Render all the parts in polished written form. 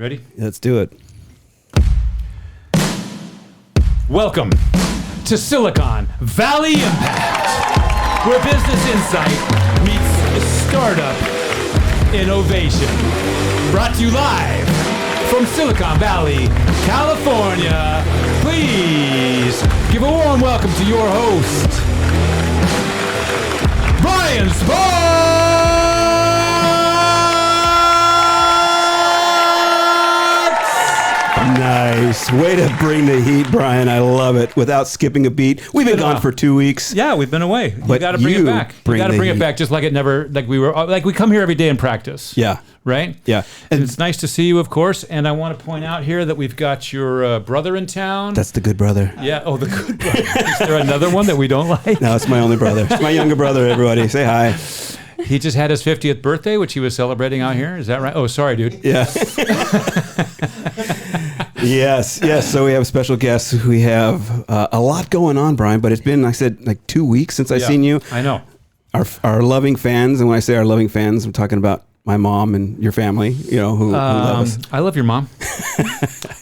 Ready? Let's do it. Welcome to Silicon Valley Impact, where business insight meets startup innovation. Brought to you live from Silicon Valley, California. Please give a warm welcome to your host, Brian Sparks! Nice. Way to bring the heat, Brian. I love it. Without skipping a beat. We've been gone for 2 weeks. Yeah, we've been away. You But got to bring you it back. You bring got to the bring it heat. back just like it never, like we come here every day and practice. Yeah. Right? Yeah. And it's nice to see you, of course. And I want to point out here that we've got your brother in town. That's the good brother. Yeah. Oh, the good brother. Is there another one that we don't like? No, it's my only brother. It's my younger brother, everybody. Say hi. He just had his 50th birthday, which he was celebrating out here. Is that right? Oh, sorry, dude. Yeah. Yes. So we have special guests. We have a lot going on, Brian, but it's been, like I said, like 2 weeks since I've seen you. I know. Our loving fans, and when I say our loving fans, I'm talking about my mom and your family, who love us. I love your mom.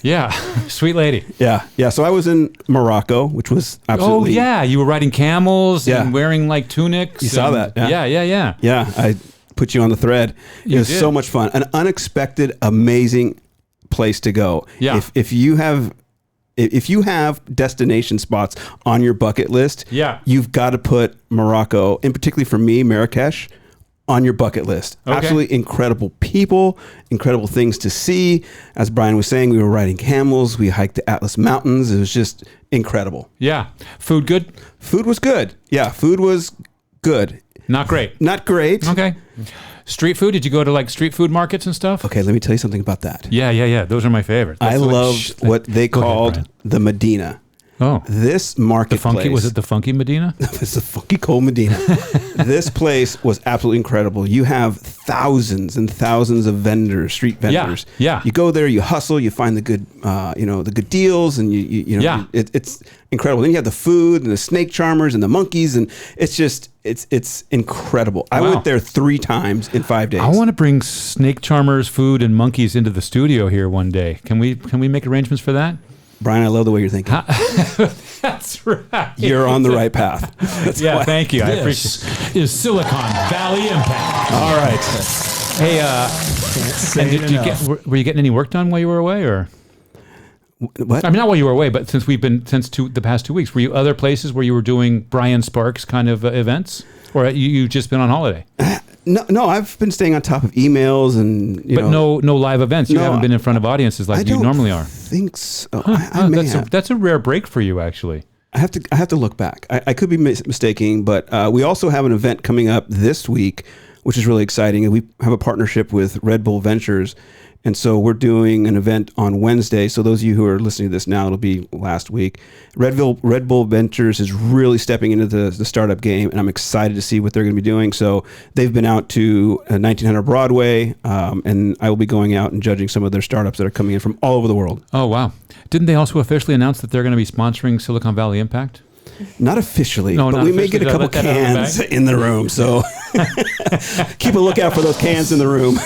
Yeah. Sweet lady. Yeah. So I was in Morocco, which was absolutely... Oh, yeah. You were riding camels Yeah. and wearing like tunics. You saw that, yeah. Yeah. Yeah, I put you on the thread. It was did. so much fun. An unexpected, amazing place to go. Yeah. If you have destination spots on your bucket list, Yeah. you've got to put Morocco, and particularly for me, Marrakesh, on your bucket list. Okay. Absolutely incredible people, incredible things to see. As Brian was saying, we were riding camels, we hiked the Atlas Mountains. It was just incredible. Yeah. Food good? Food was good. Yeah, food was good. Not great. Not great. Okay. Street food? Did you go to like street food markets and stuff? Okay, let me tell you something about that. Yeah. Those are my favorite. I That's like loved what they Go ahead, called Brian. the Medina. Oh. This The marketplace. funky, was it the funky Medina? It's the funky cold Medina. This place was absolutely incredible. You have thousands and thousands of vendors, street vendors. Yeah. You go there, you hustle, you find the good, the good deals, and Yeah. it's incredible. Then you have the food and the snake charmers and the monkeys, and it's incredible. I Wow. went there 3 times in 5 days. I want to bring snake charmers, food, and monkeys into the studio here one day. Can we make arrangements for that? Brian, I love the way you're thinking. That's right. You're on the right path. That's Yeah, why- thank you. I appreciate it. Is Silicon Valley Impact. All right. Hey, and were you getting any work done while you were away, or? What? I mean, not while you were away, but since the past 2 weeks, were you other places where you were doing Brian Sparks kind of events, or you just been on holiday? No, I've been staying on top of emails and No live events. You No, haven't been in front of audiences like you normally are. Think so. I may have. That's a rare break for you, actually. I have to look back. I could be mistaking, but we also have an event coming up this week, which is really exciting. And we have a partnership with Red Bull Ventures. And so we're doing an event on Wednesday. So those of you who are listening to this now, it'll be last week. Red Bull Ventures is really stepping into the startup game, and I'm excited to see what they're going to be doing. So they've been out to 1900 Broadway, and I will be going out and judging some of their startups that are coming in from all over the world. Oh, wow. Didn't they also officially announce that they're going to be sponsoring Silicon Valley Impact? Not officially, No, but not we may officially. get a couple Let that out of the cans bag. in the room. So keep a lookout for those cans in the room.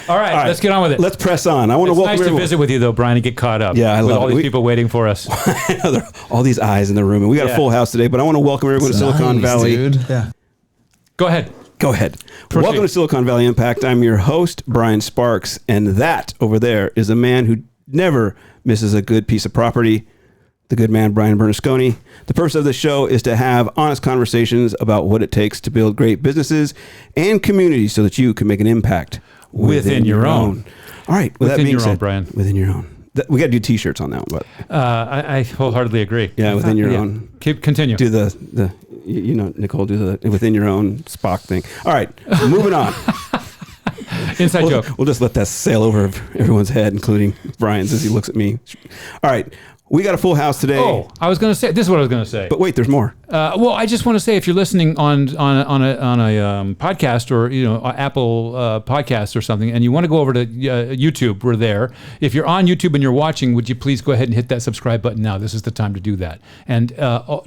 All right, let's get on with it. Let's press on. I want to It's welcome nice to everyone. visit with you, though, Brian, and get caught up. Yeah, I with love all it. these people waiting for us. All these eyes in the room, and we got a full house today. But I want to welcome everyone to Silicon Valley. Dude. Yeah. Go ahead. Go ahead. Proceed. Welcome to Silicon Valley Impact. I'm your host, Brian Sparks, and that over there is a man who never misses a good piece of property. The good man, Brian Bernasconi. The purpose of this show is to have honest conversations about what it takes to build great businesses and communities so that you can make an impact Within your own. All right. With that Within being your own, said, Brian. Within your own. We got to do T-shirts on that one, but I wholeheartedly agree. yeah, within your own. Continue. Do the Nicole, do the within your own Spock thing. All right, moving on. Inside joke. We'll just let that sail over everyone's head, including Brian's, as he looks at me. All right, we got a full house today. Oh, I was going to say, this is what I was going to say. But wait, there's more. Well, I just want to say, if you're listening on a podcast or Apple podcast or something, and you want to go over to YouTube, we're there. If you're on YouTube and you're watching, would you please go ahead and hit that subscribe button now? This is the time to do that, and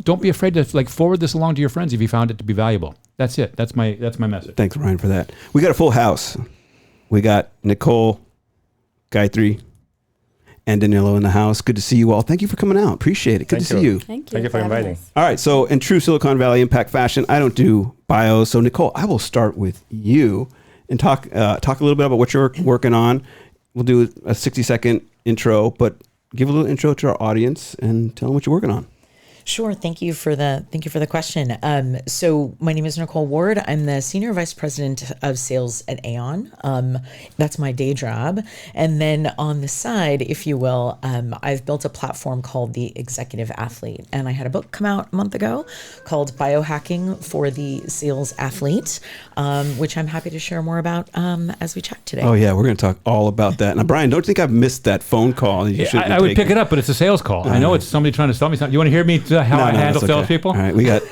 don't be afraid to forward this along to your friends if you found it to be valuable. That's it. That's my message. Thanks, Brian, for that. We got a full house. We got Nicole Gayathri and Danilo in the house. Good to see you all. Thank you for coming out. Appreciate it. Good to see you. Thank you for inviting. All right. So in true Silicon Valley impact fashion, I don't do bios. So Nicole, I will start with you and talk a little bit about what you're working on. We'll do a 60-second intro, but give a little intro to our audience and tell them what you're working on. Sure. Thank you for the question. So my name is Nicole Ward. I'm the Senior Vice President of Sales at Aon. That's my day job. And then on the side, if you will, I've built a platform called the Executive Athlete. And I had a book come out a month ago called Biohacking for the Sales Athlete, which I'm happy to share more about as we chat today. Oh, yeah. We're going to talk all about that. Now, Brian, don't you think I've missed that phone call? I would pick it up, but it's a sales call. I know it's somebody trying to sell me something. You want to hear me how I handle salespeople? All right, we got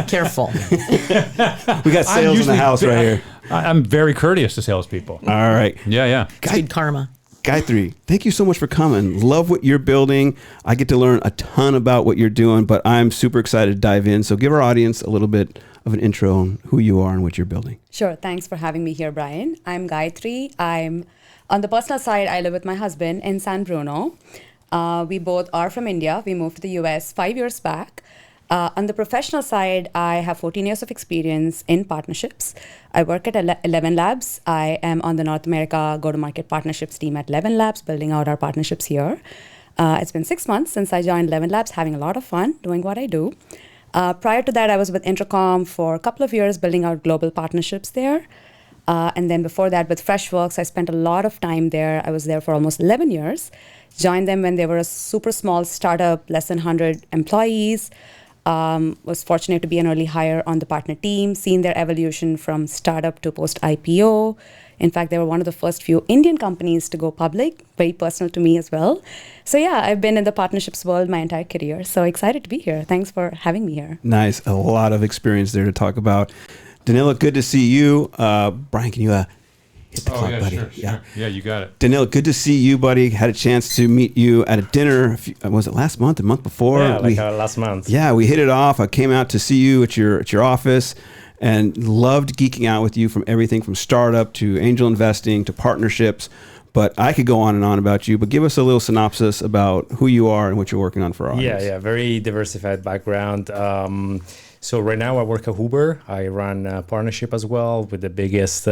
Careful. we got sales in the house right here. I'm very courteous to salespeople. All right. Yeah. Good karma. Gayathri, thank you so much for coming. Love what you're building. I get to learn a ton about what you're doing, but I'm super excited to dive in. So give our audience a little bit of an intro on who you are and what you're building. Sure. Thanks for having me here, Brian. I'm Gayathri. I'm on the personal side, I live with my husband in San Bruno. We both are from India. We moved to the US 5 years back. On the professional side, I have 14 years of experience in partnerships. I work at ElevenLabs. I am on the North America go-to-market partnerships team at ElevenLabs, building out our partnerships here. It's been 6 months since I joined ElevenLabs, having a lot of fun doing what I do. Prior to that, I was with Intercom for a couple of years, building out global partnerships there. And then before that, with Freshworks, I spent a lot of time there. I was there for almost 11 years. Joined them when they were a super small startup, less than 100 employees. Was fortunate to be an early hire on the partner team, seen their evolution from startup to post-IPO. In fact, they were one of the first few Indian companies to go public, very personal to me as well. So yeah, I've been in the partnerships world my entire career. So excited to be here. Thanks for having me here. Nice. A lot of experience there to talk about. Danilo, good to see you. Brian, can you hit the clock, buddy? Sure. Yeah, you got it. Danilo, good to see you, buddy. Had a chance to meet you at a dinner. Was it last month, the month before? Yeah, last month. Yeah, we hit it off. I came out to see you at your office and loved geeking out with you from everything from startup to angel investing to partnerships. But I could go on and on about you, but give us a little synopsis about who you are and what you're working on for our audience. Yeah, very diversified background. So right now I work at Uber. I run a partnership as well with the biggest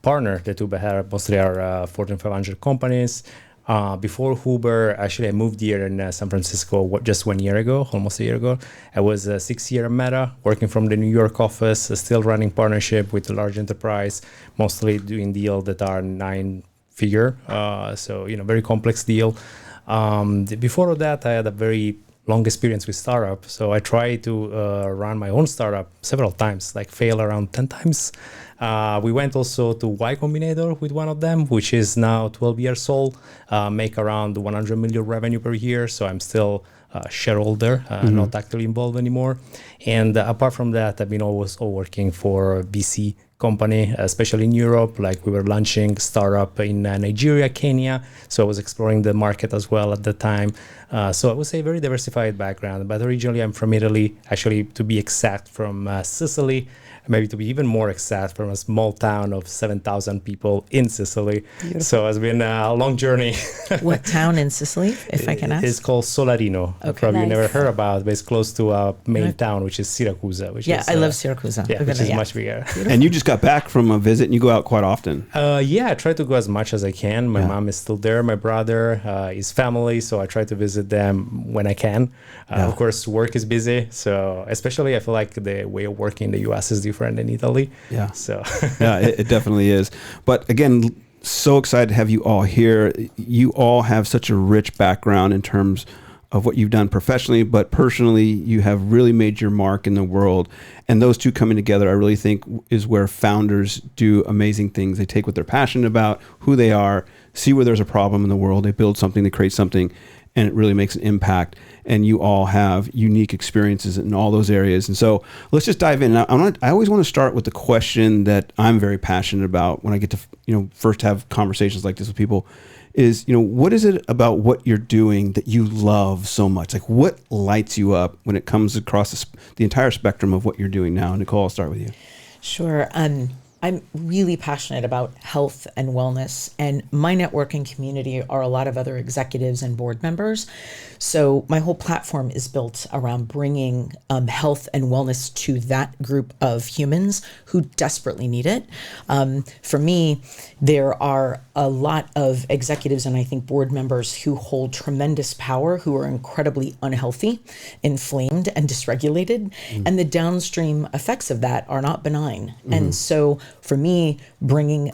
partner that Uber had. Mostly are Fortune 500 companies. Before Uber, actually I moved here in San Francisco just 1 year ago, almost a year ago. I was 6 years at Meta, working from the New York office, still running partnership with a large enterprise, mostly doing deals that are 9-figure. So, very complex deal. Before that, I had a very long experience with startup. So I tried to run my own startup several times, like fail around 10 times. We went also to Y Combinator with one of them, which is now 12 years old, make around 100 million revenue per year. So I'm still a shareholder, not actively involved anymore. And apart from that, I've been always working for VC company, especially in Europe. Like we were launching startup in Nigeria, Kenya. So I was exploring the market as well at the time. So I would say very diversified background, but originally I'm from Italy, actually to be exact from Sicily, maybe to be even more exact from a small town of 7,000 people in Sicily. Beautiful. So it's been a long journey. What town in Sicily, if I can ask? It's called Solarino. Okay. Probably Nice. you never heard about, but it's close to a main town, which is Syracuse. Which is, I love Syracuse. which is much bigger. And you just got back from a visit and you go out quite often. I try to go as much as I can. My mom is still there. My brother, his family. So I try to visit them when I can. Of course, work is busy. So especially I feel like the way of working in the US is different than Italy. Yeah. So Yeah, it definitely is. But again, so excited to have you all here. You all have such a rich background in terms of what you've done professionally, but personally, you have really made your mark in the world. And those two coming together, I really think is where founders do amazing things. They take what they're passionate about, who they are, see where there's a problem in the world. They build something, they create something, and it really makes an impact. And you all have unique experiences in all those areas. And so let's just dive in. I always want to start with the question that I'm very passionate about when I get to, first have conversations like this with people is, what is it about what you're doing that you love so much? Like what lights you up when it comes across the entire spectrum of what you're doing now? Nicole, I'll start with you. Sure. I'm really passionate about health and wellness, and my networking community are a lot of other executives and board members. So my whole platform is built around bringing health and wellness to that group of humans who desperately need it. For me, there are a lot of executives and I think board members who hold tremendous power, who are incredibly unhealthy, inflamed, and dysregulated. And the downstream effects of that are not benign. And so for me, bringing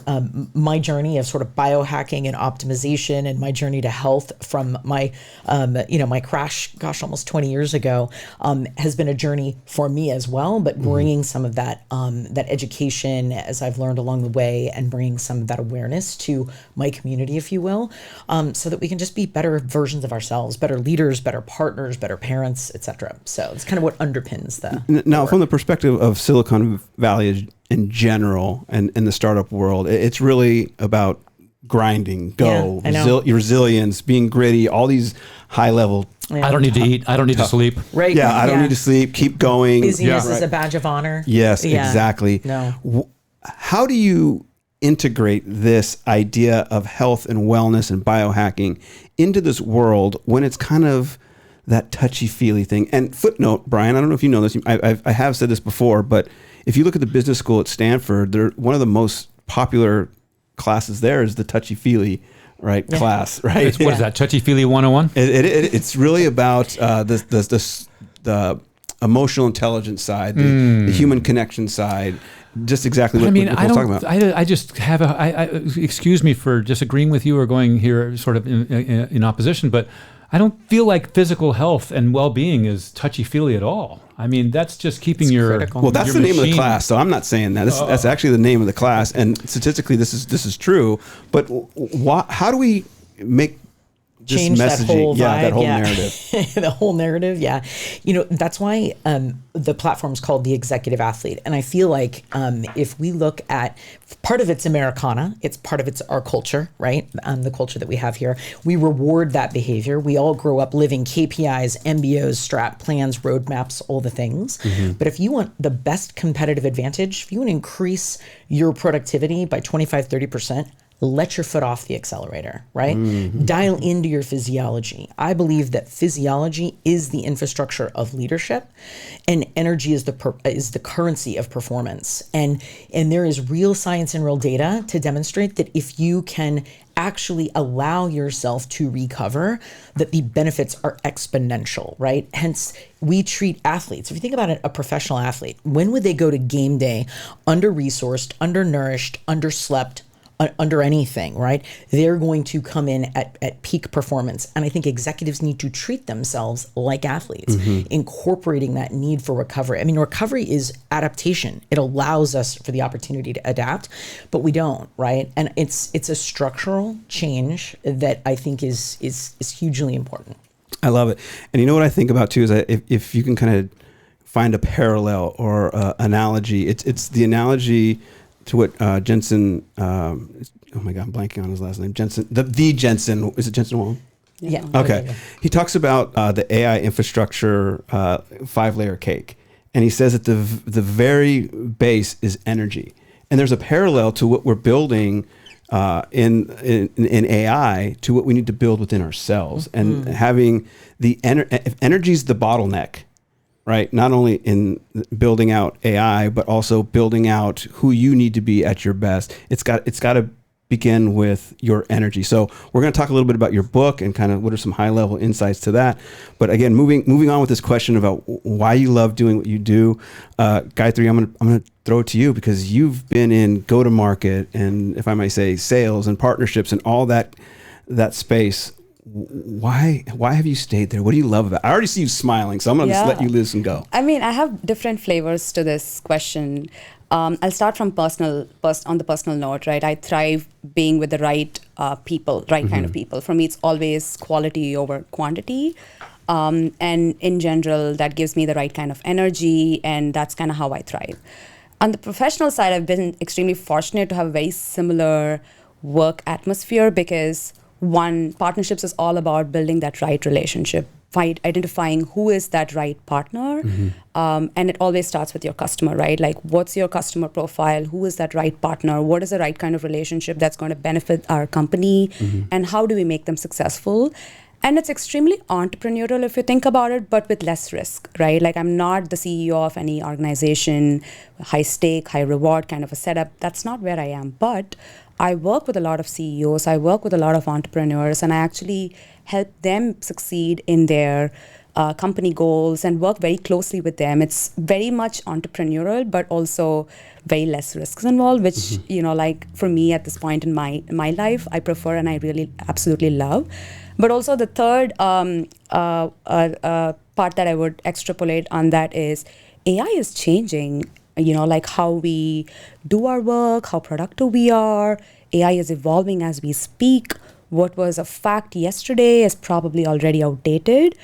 my journey of sort of biohacking and optimization and my journey to health from my, my crash, almost 20 years ago, has been a journey for me as well. But bringing some of that that education, as I've learned along the way, and bringing some of that awareness to my community, if you will, so that we can just be better versions of ourselves, better leaders, better partners, better parents, etc. So it's kind of what underpins the Now, work. from the perspective of Silicon Valley in general and in the startup world, it's really about grinding, Yeah, I know. resilience, being gritty, all these high level. I don't need to eat. I don't need to sleep. Right. Yeah, I don't need to sleep. Keep going. Busyness Yeah. is a badge of honor. Yes, Yeah. exactly. No. How do you integrate this idea of health and wellness and biohacking into this world when it's kind of that touchy-feely thing? And footnote, Brian, I don't know if you know this. I have said this before, but if you look at the business school at Stanford, they're one of the most popular classes there is the touchy-feely class, right? What is that? Touchy-feely 101? It's really about the emotional intelligence side, the human connection side, just exactly what Nicole's talking about. I just have excuse me for disagreeing with you or going here sort of in opposition, but I don't feel like physical health and well-being is touchy-feely at all. I mean, that's just keeping critical. Well, that's your the name of the machine- class, so I'm not saying that. That's actually the name of the class, and statistically, this is true. But how do we make this Change messaging, that whole vibe, that whole narrative? The whole narrative, yeah. That's why the platform's called The Executive Athlete. And I feel like if we look at part of it's Americana, part of it's our culture, right? The culture that we have here. We reward that behavior. We all grow up living KPIs, MBOs, strat plans, roadmaps, all the things. But if you want the best competitive advantage, if you want to increase your productivity by 25, 30%, let your foot off the accelerator, right? Dial into your physiology. I believe that physiology is the infrastructure of leadership, and energy is the currency of performance. And there is real science and real data to demonstrate that if you can actually allow yourself to recover, that the benefits are exponential, right? Hence, we treat athletes. If you think about it, a professional athlete, when would they go to game day under-resourced, undernourished, underslept, under anything, right? They're going to come in at peak performance. And I think executives need to treat themselves like athletes, incorporating that need for recovery. I mean, recovery is adaptation. It allows us for the opportunity to adapt, but we don't, right? And it's a structural change that I think is hugely important. I love it. And you know what I think about too is that if you can kind of find a parallel or analogy, it's the analogy to what Jensen, oh my God, I'm blanking on his last name. Jensen, the Jensen, is it Jensen Huang? Yeah. Okay. He talks about the AI infrastructure 5-layer cake. And he says that the very base is energy. And there's a parallel to what we're building in AI to what we need to build within ourselves. And having energy's the bottleneck. Right, not only in building out AI, but also building out who you need to be at your best. It's got to begin with your energy. So we're going to talk a little bit about your book and kind of what are some high level insights to that. But again, moving on with this question about why you love doing what you do, Gayathri, I'm going to throw it to you because you've been in go-to-market and, if I might say, sales and partnerships and all that space. Why have you stayed there? What do you love about it? I already see you smiling, so I'm going to just let you listen and go. I mean, I have different flavors to this question. I'll start from on the personal note, right? I thrive being with the right people, right kind of people. For me, it's always quality over quantity. And in general, that gives me the right kind of energy, and that's kind of how I thrive. On the professional side, I've been extremely fortunate to have a very similar work atmosphere because one, partnerships is all about building that right relationship identifying who is that right partner. And it always starts with your customer, right? Like, what's your customer profile? Who is that right partner? What is the right kind of relationship that's going to benefit our company? And how do we make them successful? And it's extremely entrepreneurial if you think about it, but with less risk, right? Like, I'm not the CEO of any organization, high stake, high reward kind of a setup. That's not where I am. But I work with a lot of CEOs, I work with a lot of entrepreneurs, and I actually help them succeed in their company goals and work very closely with them. It's very much entrepreneurial, but also very less risks involved, which, like for me at this point in my life, I prefer and I really absolutely love. But also the third part that I would extrapolate on that is AI is changing, like how we do our work, how productive we are. AI is evolving as we speak. What was a fact yesterday is probably already outdated.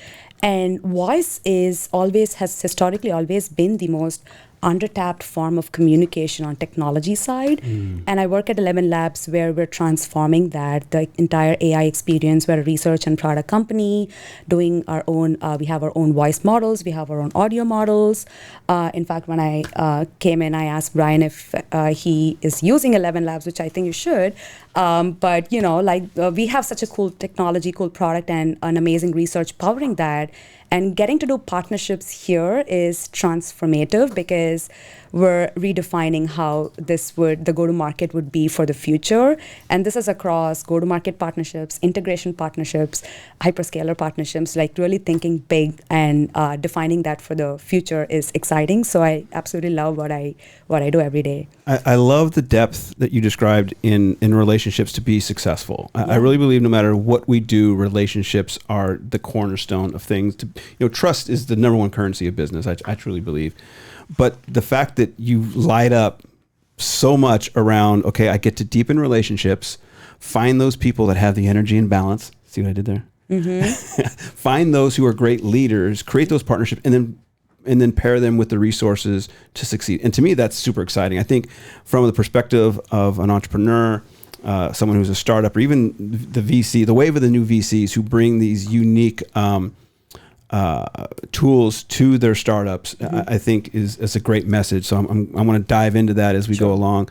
And voice has historically always been the most undertapped form of communication on technology side. And I work at ElevenLabs, where we're transforming that, the entire AI experience. We're a research and product company doing our own, we have our own voice models, we have our own audio models. In fact, when I came in, I asked Brian if he is using ElevenLabs, which I think you should. But, we have such a cool technology, cool product, and an amazing research powering that. And getting to do partnerships here is transformative because we're redefining how the go-to-market would be for the future. And this is across go-to-market partnerships, integration partnerships, hyperscaler partnerships, like really thinking big and defining that for the future is exciting. So I absolutely love what I do every day. I love the depth that you described in relationships to be successful. I really believe no matter what we do, relationships are the cornerstone of things. Trust is the number one currency of business. I truly believe. But the fact that you light up so much around, okay, I get to deepen relationships, find those people that have the energy and balance. See what I did there? Find those who are great leaders, create those partnerships, and then pair them with the resources to succeed. And to me, that's super exciting. I think from the perspective of an entrepreneur, someone who's a startup, or even the VC, the wave of the new VCs who bring these unique tools to their startups, I think is a great message. So I want to dive into that as we go along.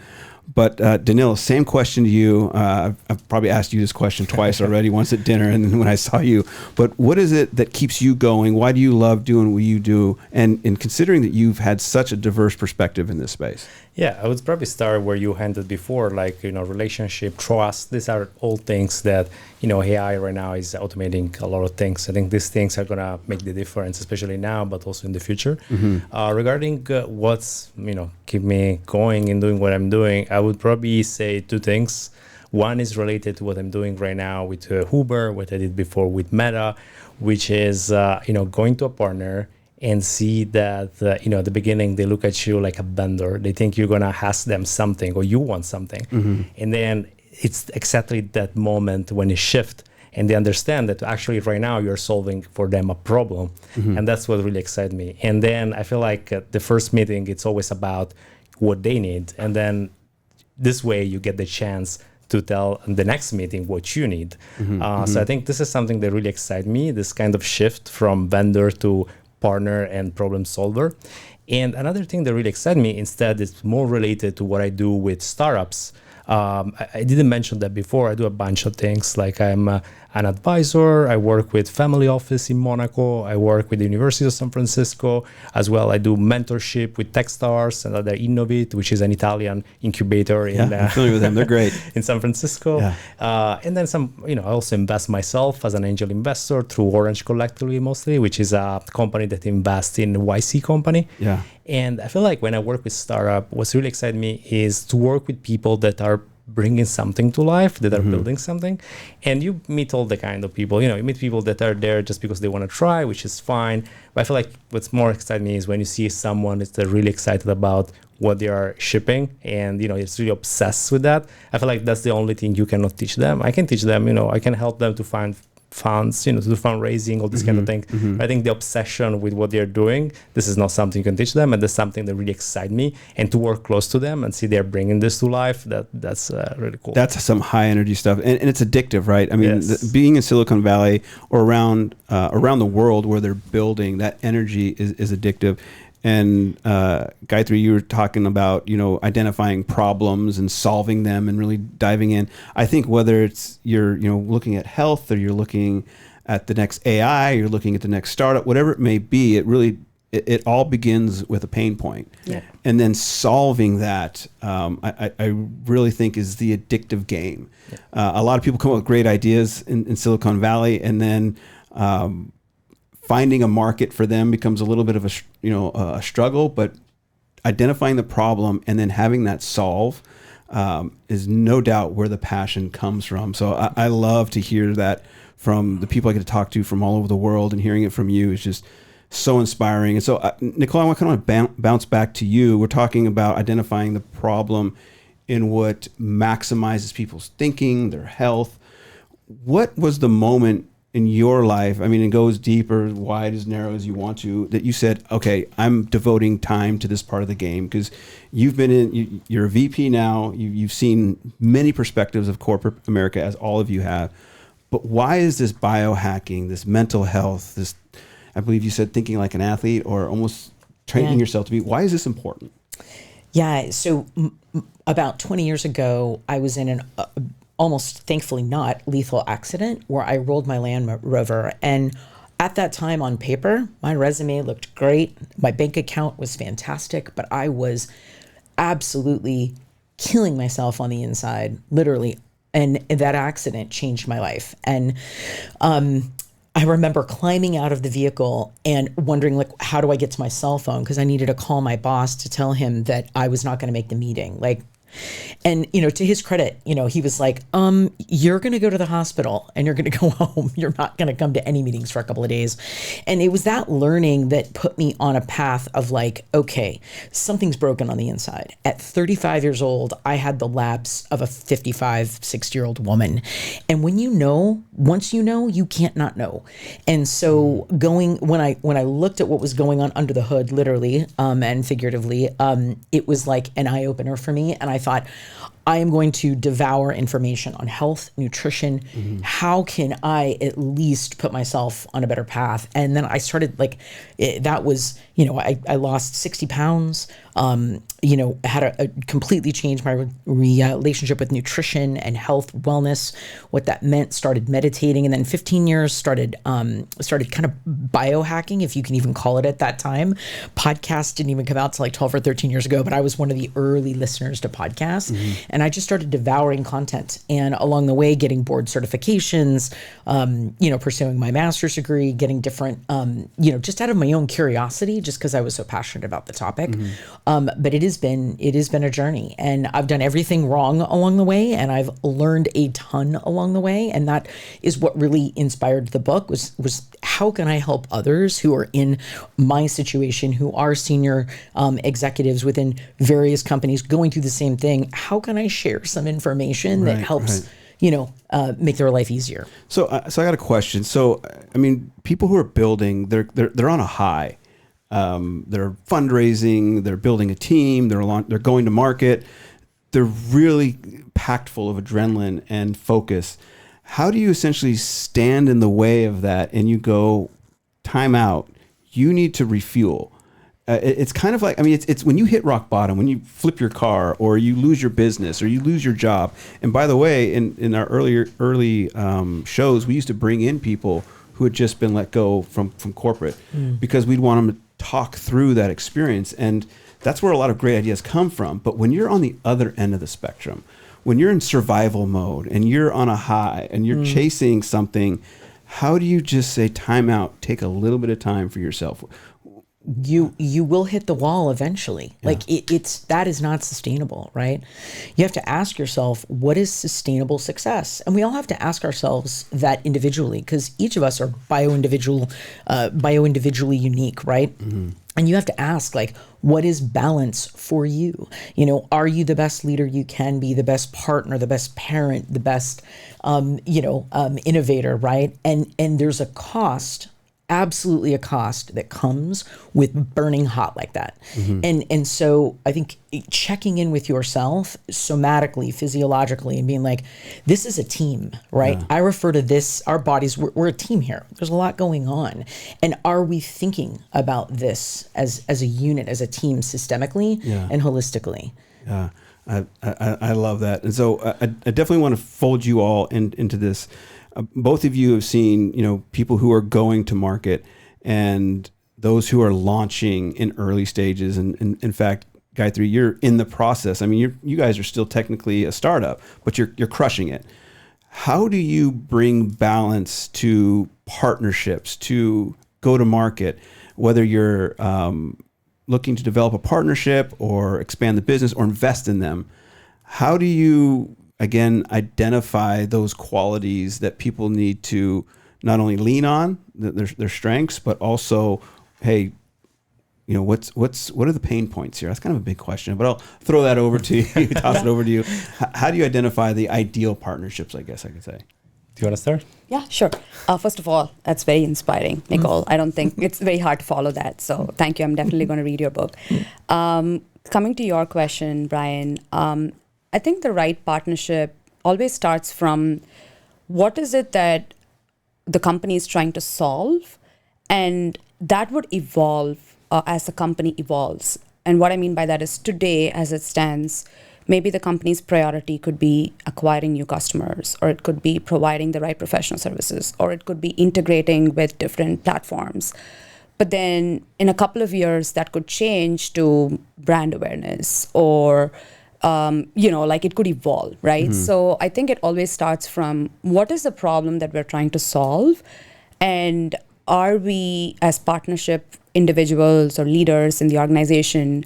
But Danilo, same question to you. I've probably asked you this question twice already, once at dinner and then when I saw you. But what is it that keeps you going? Why do you love doing what you do? And considering that you've had such a diverse perspective in this space. Yeah, I would probably start where you ended before, like, relationship, trust. These are all things that, AI right now is automating a lot of things. I think these things are going to make the difference, especially now, but also in the future. Regarding what's, keep me going in doing what I'm doing, I would probably say two things. One is related to what I'm doing right now with Uber, what I did before with Meta, which is, going to a partner and see that, at the beginning, they look at you like a vendor. They think you're going to ask them something or you want something. And then it's exactly that moment when you shift and they understand that actually right now you're solving for them a problem. And that's what really excited me. And then I feel like the first meeting, it's always about what they need. And then this way you get the chance to tell in the next meeting what you need. So I think this is something that really excites me, this kind of shift from vendor to partner and problem solver. And another thing that really excites me instead is more related to what I do with startups. I didn't mention that before. I do a bunch of things, like I'm an advisor. I work with family office in Monaco. I work with the University of San Francisco. As well, I do mentorship with Techstars and other Innovate, which is an Italian incubator I'm familiar with them. They're great. in San Francisco. And then I also invest myself as an angel investor through Orange Collectively mostly, which is a company that invests in YC company. And I feel like when I work with startup, what's really excited me is to work with people that are bringing something to life, that are building something. And you meet all the kind of people, you meet people that are there just because they want to try, which is fine. But I feel like what's more exciting me is when you see someone that's really excited about what they are shipping and, it's really obsessed with that. I feel like that's the only thing you cannot teach them. I can teach them, I can help them to find funds, to do fundraising, all this kind of thing. I think the obsession with what they're doing, this is not something you can teach them, and that's something that really excites me. And to work close to them and see they're bringing this to life, that's really cool. That's some high energy stuff, and it's addictive, right? I mean, Yes. being in Silicon Valley or around the world where they're building, that energy is addictive. And Gayathri, you were talking about identifying problems and solving them and really diving in. I think whether it's you're looking at health or you're looking at the next AI, you're looking at the next startup, whatever it may be, it all begins with a pain point. Yeah. And then solving that, I really think is the addictive game. Yeah. A lot of people come up with great ideas in Silicon Valley, and then finding a market for them becomes a little bit of a struggle, but identifying the problem and then having that solve is no doubt where the passion comes from. So I love to hear that from the people I get to talk to from all over the world, and hearing it from you is just so inspiring. And so Nicole, I kind of bounce back to you. We're talking about identifying the problem in what maximizes people's thinking, their health. What was the moment in your life, I mean, it goes deeper, wide, as narrow as you want to, that you said, okay, I'm devoting time to this part of the game? Because you're a VP now, you've seen many perspectives of corporate America, as all of you have. But why is this biohacking, this mental health, this, I believe you said thinking like an athlete, or almost training yourself to be, why is this important? Yeah, so about 20 years ago, I was in an almost, thankfully not, lethal accident where I rolled my Land Rover. And at that time, on paper, my resume looked great. My bank account was fantastic, but I was absolutely killing myself on the inside, literally. And that accident changed my life. And I remember climbing out of the vehicle and wondering, like, how do I get to my cell phone? Because I needed to call my boss to tell him that I was not going to make the meeting. And, to his credit, he was like, you're going to go to the hospital and you're going to go home. You're not going to come to any meetings for a couple of days. And it was that learning that put me on a path of like, okay, something's broken on the inside. At 35 years old, I had the labs of a 55, 60-year-old woman. And once you know, you can't not know. And so when I looked at what was going on under the hood, literally, and figuratively, it was like an eye opener for me. And I thought, I am going to devour information on health, nutrition. Mm-hmm. How can I at least put myself on a better path? And then I started that was, I lost 60 pounds, had a completely changed my relationship with nutrition and health, wellness, what that meant, started meditating. And then 15 years started kind of biohacking, if you can even call it at that time. Podcasts didn't even come out till like 12 or 13 years ago, but I was one of the early listeners to podcasts. Mm-hmm. And I just started devouring content, and along the way, getting board certifications, pursuing my master's degree, getting different, just out of my own curiosity, just because I was so passionate about the topic. Mm-hmm. But it has been a journey, and I've done everything wrong along the way, and I've learned a ton along the way. And that is what really inspired the book was how can I help others who are in my situation, who are senior executives within various companies going through the same thing? How can I share some information that helps, make their life easier? So I got a question. So, I mean, people who are building, they're on a high. They're fundraising, they're building a team, they're going to market. They're really packed full of adrenaline and focus. How do you essentially stand in the way of that and you go, time out, you need to refuel? It's kind of like, I mean, it's when you hit rock bottom, when you flip your car or you lose your business or you lose your job. And by the way, in our early shows, we used to bring in people who had just been let go from corporate because we'd want them to talk through that experience. And that's where a lot of great ideas come from. But when you're on the other end of the spectrum, when you're in survival mode and you're on a high and you're chasing something, how do you just say, time out, take a little bit of time for yourself? You will hit the wall eventually. Yeah. That is not sustainable, right? You have to ask yourself, what is sustainable success? And we all have to ask ourselves that individually, because each of us are bio-individually unique, right? Mm-hmm. And you have to ask, like, what is balance for you? You know, are you the best leader you can be, the best partner, the best parent, the best, innovator, right? And there's a cost, absolutely a cost that comes with burning hot like that. And so I think checking in with yourself somatically, physiologically, and being like, this is a team, right? I refer to this, our bodies, we're a team here. There's a lot going on. And are we thinking about this as a unit, as a team, systemically and holistically? Yeah, I love that. And so I definitely want to fold you all into this. Both of you have seen, people who are going to market and those who are launching in early stages. And in fact, Gayathri, you're in the process. I mean, you guys are still technically a startup, but you're crushing it. How do you bring balance to partnerships, to go to market, whether you're looking to develop a partnership or expand the business or invest in them? How do you, again, identify those qualities that people need to not only lean on, their strengths, but also, hey, what are the pain points here? That's kind of a big question, but I'll throw that over to you, toss it over to you. How do you identify the ideal partnerships, I guess I could say? Do you want to start? Yeah, sure. First of all, that's very inspiring, Nicole. I don't think it's very hard to follow that. So thank you. I'm definitely going to read your book. Coming to your question, Brian, I think the right partnership always starts from what is it that the company is trying to solve, and that would evolve as the company evolves. And what I mean by that is today, as it stands, maybe the company's priority could be acquiring new customers, or it could be providing the right professional services, or it could be integrating with different platforms. But then in a couple of years, that could change to brand awareness, or it could evolve, right? So I think it always starts from what is the problem that we're trying to solve, and are we, as partnership individuals or leaders in the organization,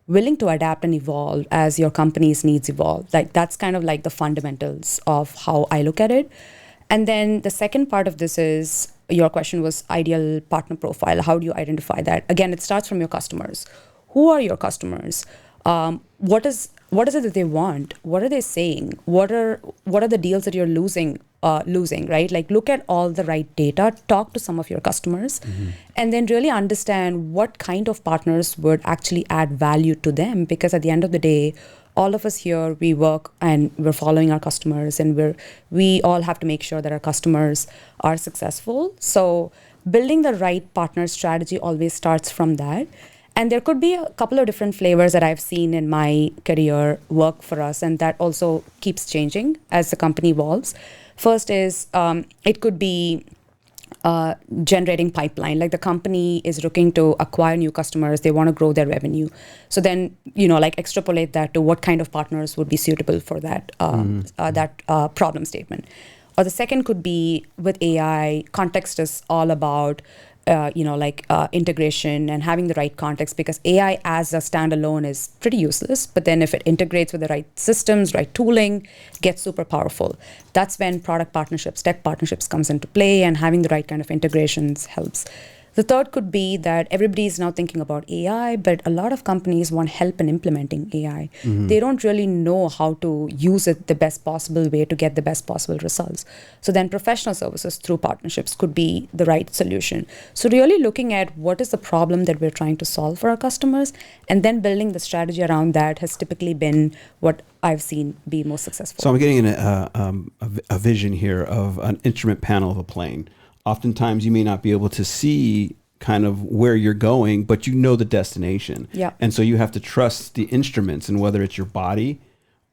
willing to adapt and evolve as your company's needs evolve? Like, that's kind of like the fundamentals of how I look at it. And then the second part of this is, your question was ideal partner profile. How do you identify that? Again, it starts from your customers. Who are your customers? What is it that they want? What are they saying? What are the deals that you're losing, right? Like, look at all the right data, talk to some of your customers, and then really understand what kind of partners would actually add value to them. Because at the end of the day, all of us here, we work and we're following our customers, and we all have to make sure that our customers are successful. So building the right partner strategy always starts from that. And there could be a couple of different flavors that I've seen in my career work for us, and that also keeps changing as the company evolves. First is, it could be generating pipeline. Like, the company is looking to acquire new customers, they want to grow their revenue. So then, extrapolate that to what kind of partners would be suitable for that problem statement. Or the second could be with AI. Context is all about integration and having the right context, because AI as a standalone is pretty useless. But then if it integrates with the right systems, right tooling, gets super powerful. That's when product partnerships, tech partnerships comes into play, and having the right kind of integrations helps. The third could be that everybody is now thinking about AI, but a lot of companies want help in implementing AI. They don't really know how to use it the best possible way to get the best possible results. So then professional services through partnerships could be the right solution. So really looking at what is the problem that we're trying to solve for our customers, and then building the strategy around that has typically been what I've seen be most successful. So I'm getting a vision here of an instrument panel of a plane. Oftentimes you may not be able to see kind of where you're going, but you know the destination. Yeah. And so you have to trust the instruments, and whether it's your body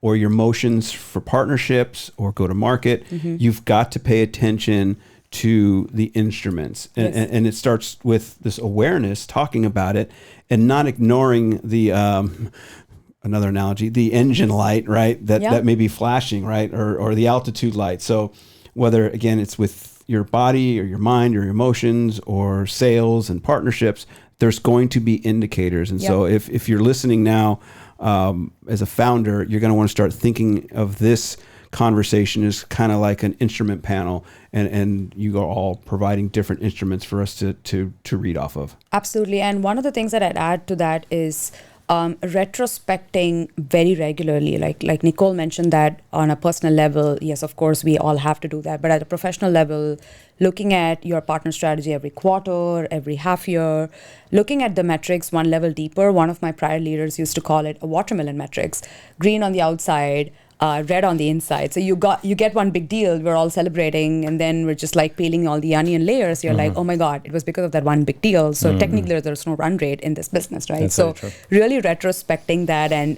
or your motions for partnerships or go to market, you've got to pay attention to the instruments. And it starts with this awareness, talking about it, and not ignoring the, another analogy, the engine light, right? That may be flashing, right? Or the altitude light. So whether, again, it's with your body or your mind or your emotions or sales and partnerships, there's going to be indicators. And so if you're listening now, as a founder, you're going to want to start thinking of this conversation is kind of like an instrument panel, and you are all providing different instruments for us to read off of. Absolutely. And one of the things that I'd add to that is retrospecting very regularly. Like Nicole mentioned, that on a personal level, yes, of course, we all have to do that. But at a professional level, looking at your partner strategy every quarter, every half year, looking at the metrics one level deeper. One of my prior leaders used to call it a watermelon metrics: green on the outside, red on the inside. So you get one big deal, we're all celebrating, and then we're just like peeling all the onion layers. You're like, oh my God, it was because of that one big deal. So technically there's no run rate in this business, right? That's so very true. really retrospecting that and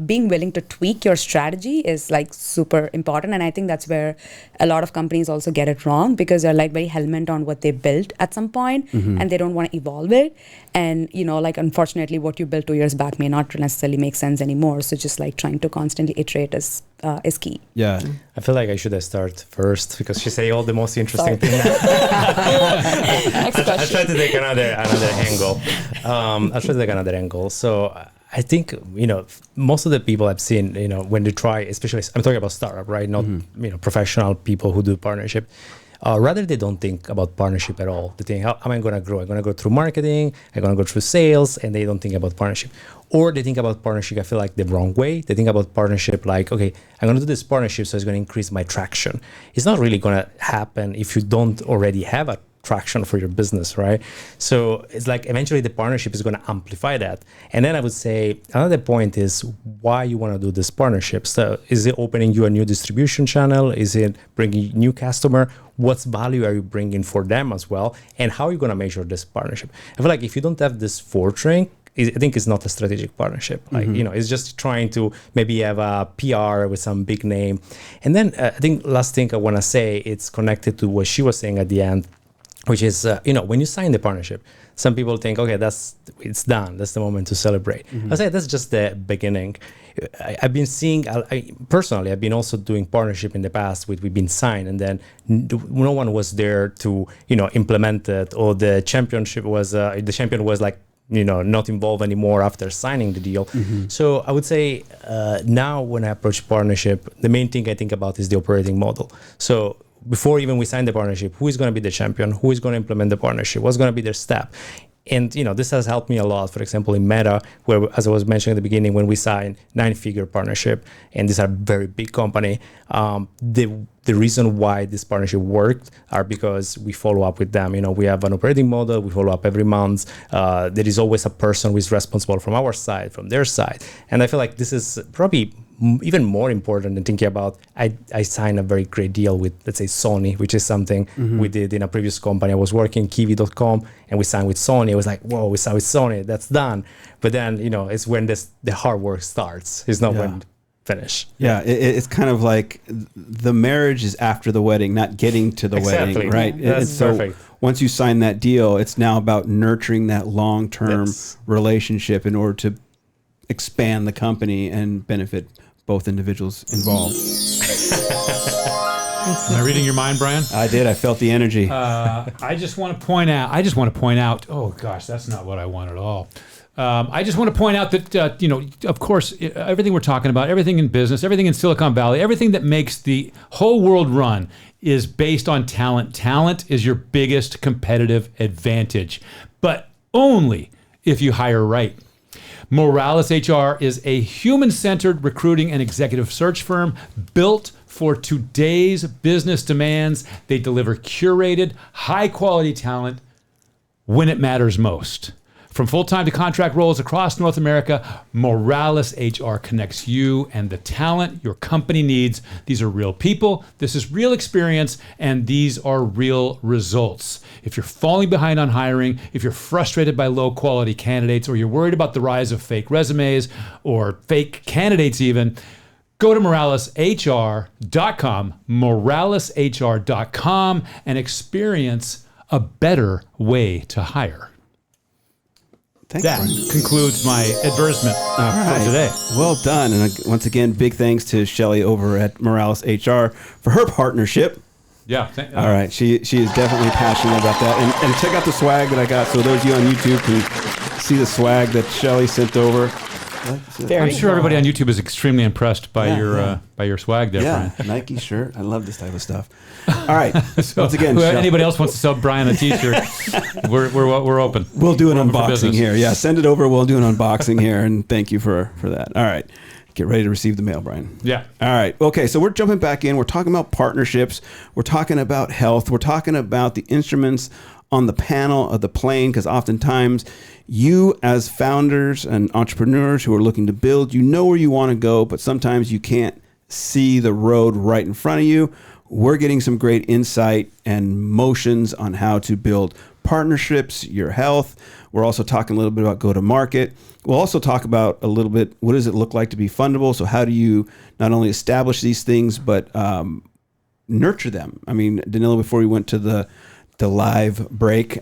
being willing to tweak your strategy is like super important. And I think that's where a lot of companies also get it wrong, because they're like very hell-bent on what they built at some point, and they don't want to evolve it. And like unfortunately what you built 2 years back may not necessarily make sense anymore. So just like trying to constantly iterate is key. Yeah. I feel like I should have started first because she said all the most interesting things. Next I'll question. try to take another angle. I'll try to take another angle. So I think, most of the people I've seen, when they try, especially, I'm talking about startup, right? Not, professional people who do partnership. Rather, they don't think about partnership at all. They think, how am I going to grow? I'm going to go through marketing, I'm going to go through sales, and they don't think about partnership. Or they think about partnership, I feel like, the wrong way. They think about partnership like, okay, I'm going to do this partnership, so it's going to increase my traction. It's not really going to happen if you don't already have a traction for your business, right? So it's like eventually the partnership is going to amplify that. And then I would say another point is why you want to do this partnership. So is it opening you a new distribution channel? Is it bringing new customer? What's value are you bringing for them as well? And how are you going to measure this partnership? I feel like if you don't have this fourth ring, I think it's not a strategic partnership. Like, it's just trying to maybe have a PR with some big name. And then I think last thing I want to say, it's connected to what she was saying at the end, which is, when you sign the partnership, some people think, okay, it's done. That's the moment to celebrate. I say that's just the beginning. I've been seeing, personally, I've been also doing partnership in the past we've been signed, and then no one was there to, implement it, or the champion was like, not involved anymore after signing the deal. So I would say now when I approach partnership, the main thing I think about is the operating model. So before even we sign the partnership, who is going to be the champion? Who is going to implement the partnership? What's going to be their step? And this has helped me a lot. For example, in Meta, where, as I was mentioning at the beginning, when we signed 9-figure partnership, and these are very big company, the reason why this partnership worked are because we follow up with them. We have an operating model. We follow up every month. There is always a person who is responsible from our side, from their side. And I feel like this is probably even more important than thinking about, I signed a very great deal with, let's say, Sony, which is something we did in a previous company. I was working Kiwi.com, and we signed with Sony. I was like, whoa, we signed with Sony, that's done. But then, it's when the hard work starts. It's not when finish. Yeah, it's kind of like the marriage is after the wedding, not getting to the wedding, right? That's perfect. So once you sign that deal, it's now about nurturing that long-term relationship in order to expand the company and benefit both individuals involved. Am I reading your mind, Brian? I did. I felt the energy. I just want to point out. Oh gosh, that's not what I want at all. I just want to point out that of course, everything we're talking about, everything in business, everything in Silicon Valley, everything that makes the whole world run is based on talent. Talent is your biggest competitive advantage, but only if you hire right. Moralis HR is a human-centered recruiting and executive search firm built for today's business demands. They deliver curated, high-quality talent when it matters most. From full-time to contract roles across North America, Moralis HR connects you and the talent your company needs. These are real people, this is real experience, and these are real results. If you're falling behind on hiring, if you're frustrated by low-quality candidates, or you're worried about the rise of fake resumes or fake candidates even, go to moralishr.com, moralishr.com, and experience a better way to hire. Thanks, That Brian. concludes my advertisement for today. Well done. And once again, big thanks to Shelly over at Moralis HR for her partnership. Yeah. All right. She is definitely passionate about that. And check out the swag that I got. So those of you on YouTube can see the swag that Shelly sent over. Very I'm sure everybody on YouTube is extremely impressed by your swag there, Yeah, Brian. Nike shirt. I love this type of stuff. All right. Once again, Anybody else wants to sell Brian a T-shirt? we're open. we'll do an We're open for unboxing business. here. Yeah, send it over. We'll do an unboxing here, and thank you for that. All right. Get ready to receive the mail, Brian. Yeah. All right. Okay. So we're jumping back in. We're talking about partnerships. We're talking about health. We're talking about the instruments on the panel of the plane, because oftentimes you as founders and entrepreneurs who are looking to build, you know where you want to go, but sometimes you can't see the road right in front of you. We're getting some great insight and motions on how to build partnerships, your health. We're also talking a little bit about go-to-market. We'll also talk about a little bit, what does it look like to be fundable? So how do you not only establish these things, but nurture them? I mean, Danilo, before we went to the live break,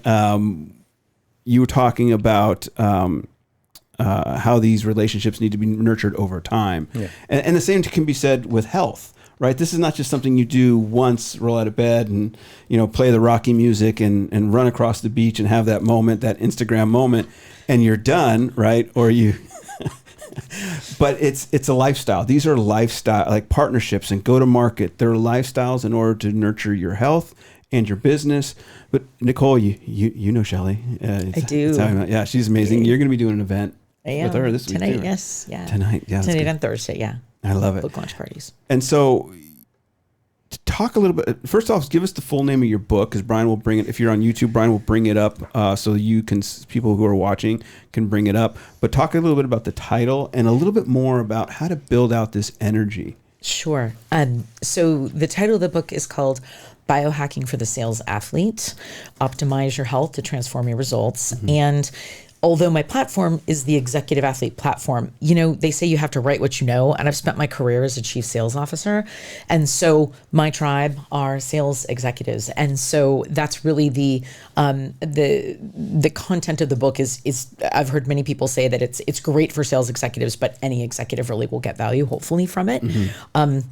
you were talking about how these relationships need to be nurtured over time. Yeah. And the same can be said with health, right? This is not just something you do once, roll out of bed and, play the Rocky music and run across the beach and have that moment, that Instagram moment, and you're done, right? Or you, but it's a lifestyle. These are lifestyle, like partnerships and go to market. They're lifestyles in order to nurture your health and your business. But Nicole, you know Shelly. I do. Yeah, she's amazing. You're going to be doing an event with her this tonight. week. Yes, yeah. Tonight, yeah. Tonight and Thursday, yeah. I love it. Book launch parties. And so, to talk a little bit. First off, give us the full name of your book, because Brian will bring it. If you're on YouTube, Brian will bring it up so you can, people who are watching can bring it up. But talk a little bit about the title and a little bit more about how to build out this energy. Sure. So the title of the book is called Biohacking for the Sales Athlete, Optimize Your Health to Transform Your Results. Mm-hmm. And although my platform is the Executive Athlete platform, they say you have to write what you know, and I've spent my career as a chief sales officer. And so my tribe are sales executives. And so that's really the content of the book is I've heard many people say that it's great for sales executives, but any executive really will get value, hopefully, from it. Mm-hmm.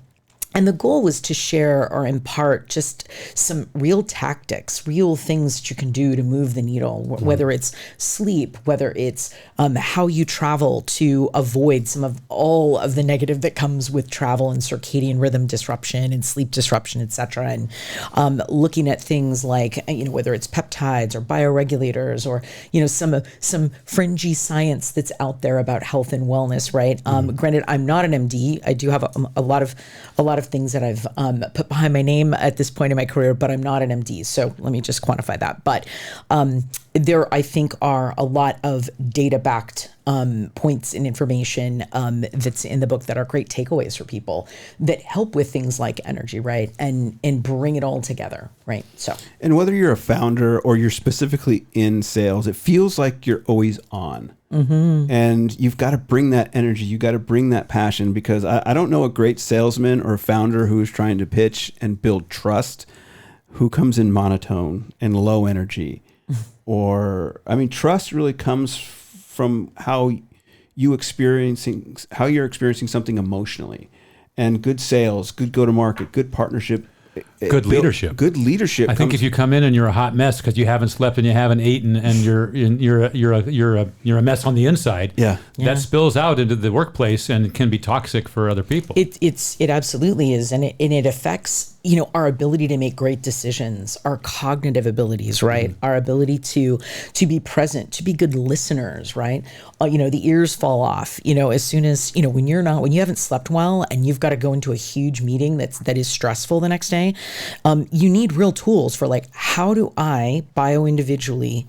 And the goal was to share or impart just some real tactics, real things that you can do to move the needle, whether it's sleep, whether it's how you travel to avoid some of all of the negative that comes with travel and circadian rhythm disruption and sleep disruption, et cetera. And looking at things like, whether it's peptides or bioregulators or, some fringy science that's out there about health and wellness, right? Granted, I'm not an MD. I do have a lot of things that I've put behind my name at this point in my career, but I'm not an MD. So let me just quantify that. But there, I think, are a lot of data-backed points and information that's in the book that are great takeaways for people that help with things like energy, right? And bring it all together, right? So, and whether you're a founder or you're specifically in sales, it feels like you're always on. Mm-hmm. And you've got to bring that energy. You got to bring that passion, because I don't know a great salesman or founder who's trying to pitch and build trust who comes in monotone and low energy. Or, trust really comes from how you're experiencing something emotionally. And good sales, good go-to-market, good partnership, good leadership. Good leadership. I think if you come in and you're a hot mess because you haven't slept and you haven't eaten and you're a mess on the inside, that spills out into the workplace and can be toxic for other people. It absolutely is, and it affects our ability to make great decisions, our cognitive abilities, right? Mm-hmm. Our ability to be present, to be good listeners, right? The ears fall off, as soon as, when you haven't slept well and you've got to go into a huge meeting that is stressful the next day, you need real tools for how do I bio-individually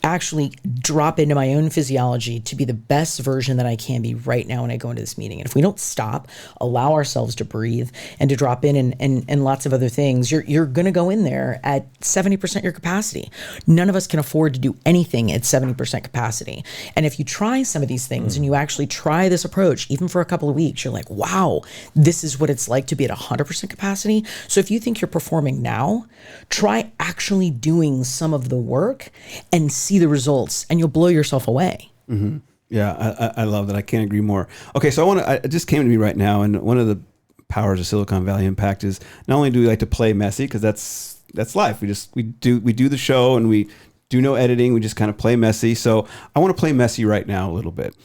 actually drop into my own physiology to be the best version that I can be right now when I go into this meeting. And if we don't stop, allow ourselves to breathe and to drop in and lots of other things, you're going to go in there at 70% your capacity. None of us can afford to do anything at 70% capacity. And if you try some of these things and you actually try this approach, even for a couple of weeks, you're like, wow, this is what it's like to be at 100% capacity. So if you think you're performing now, try actually doing some of the work and see the results, and you'll blow yourself away. Mm-hmm. Yeah, I love that. I can't agree more. Okay, so it just came to me right now, and one of the powers of Silicon Valley Impact is not only do we like to play messy, because that's life. We do the show and we do no editing. We just kind of play messy. So I want to play messy right now a little bit.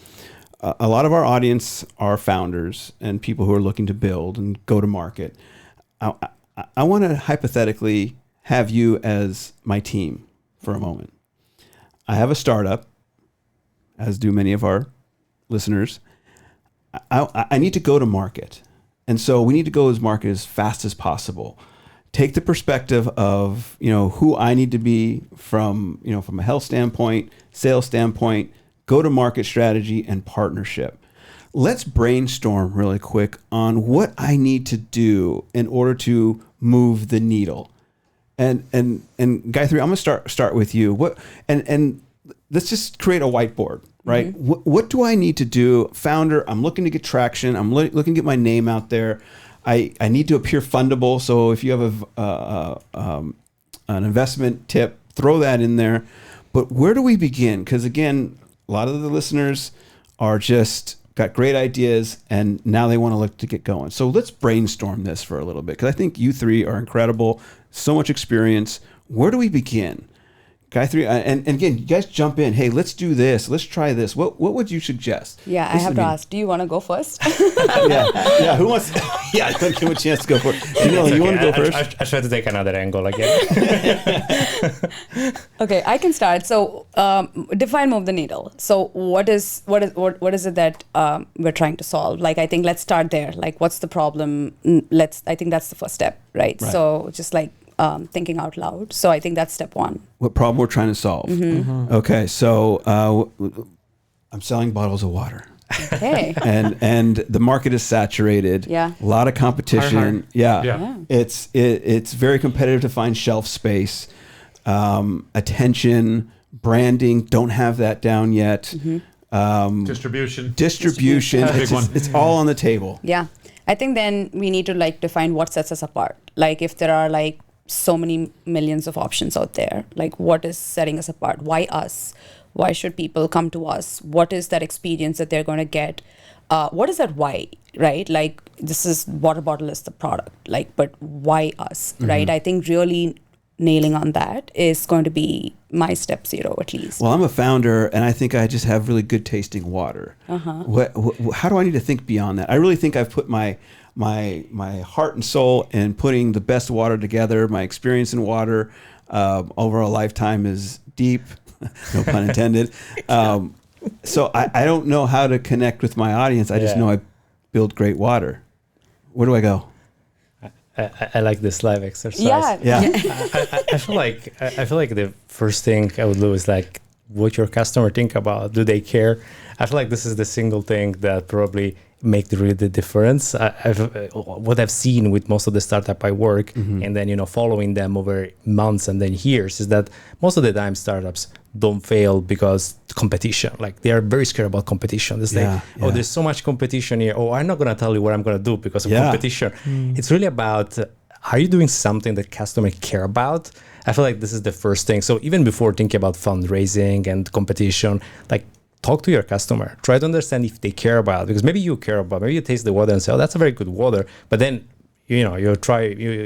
a lot of our audience are founders and people who are looking to build and go to market. I want to hypothetically have you as my team for a moment. I have a startup, as do many of our listeners. I need to go to market. And so we need to go to market as fast as possible. Take the perspective of, who I need to be from a health standpoint, sales standpoint, go-to-market strategy, and partnership. Let's brainstorm really quick on what I need to do in order to move the needle. And Gayathri, I'm gonna start with you. And let's just create a whiteboard, right? Mm-hmm. What do I need to do, founder? I'm looking to get traction. I'm looking to get my name out there. I need to appear fundable. So if you have an investment tip, throw that in there. But where do we begin? Because again, a lot of the listeners are just got great ideas and now they want to look to get going. So let's brainstorm this for a little bit, because I think you three are incredible, so much experience. Where do we begin? Gayathri, and again, you guys jump in. Hey, let's do this. Let's try this. What would you suggest? Yeah, I have to ask. Do you want to go first? yeah. Who wants? Yeah, I couldn't give a chance to go first. You want to go first? I try to take another angle again. Okay, I can start. So, define move the needle. So, what is it that we're trying to solve? Like, I think let's start there. Like, what's the problem? I think that's the first step, right? So, just like. Thinking out loud. So I think that's step one. What problem we're trying to solve. Mm-hmm. Mm-hmm. Okay, so I'm selling bottles of water. Okay. and the market is saturated. Yeah. A lot of competition. Hard. Yeah. It's very competitive to find shelf space. Attention, branding, don't have that down yet. Mm-hmm. Distribution. It's all on the table. Yeah. I think then we need to define what sets us apart. Like if there are so many millions of options out there, what is setting us apart? Why us? Why should people come to us? What is that experience that they're going to get? What is that why, right? This is water bottle is the product, but why us, mm-hmm. right? I think really nailing on that is going to be my step zero at least. Well, I'm a founder and I think I just have really good tasting water. Uh-huh. How do I need to think beyond that? I really think I've put my heart and soul in putting the best water together. My experience in water over a lifetime is deep, no pun intended. So I don't know how to connect with my audience. I just know I build great water. Where do I go? I like this live exercise. Yeah. I feel like the first thing I would do is what your customer think about. Do they care? I feel like this is the single thing that probably make the difference. What I've seen with most of the startup I work, mm-hmm. and then following them over months and then years, is that most of the time startups don't fail because competition. They are very scared about competition. They say, there's so much competition here. Oh, I'm not going to tell you what I'm going to do because of competition. Mm. It's really about, are you doing something that customers care about? I feel like this is the first thing. So even before thinking about fundraising and competition, talk to your customer. Try to understand if they care about it, because maybe you care about, maybe you taste the water and say, oh, that's a very good water. But then, you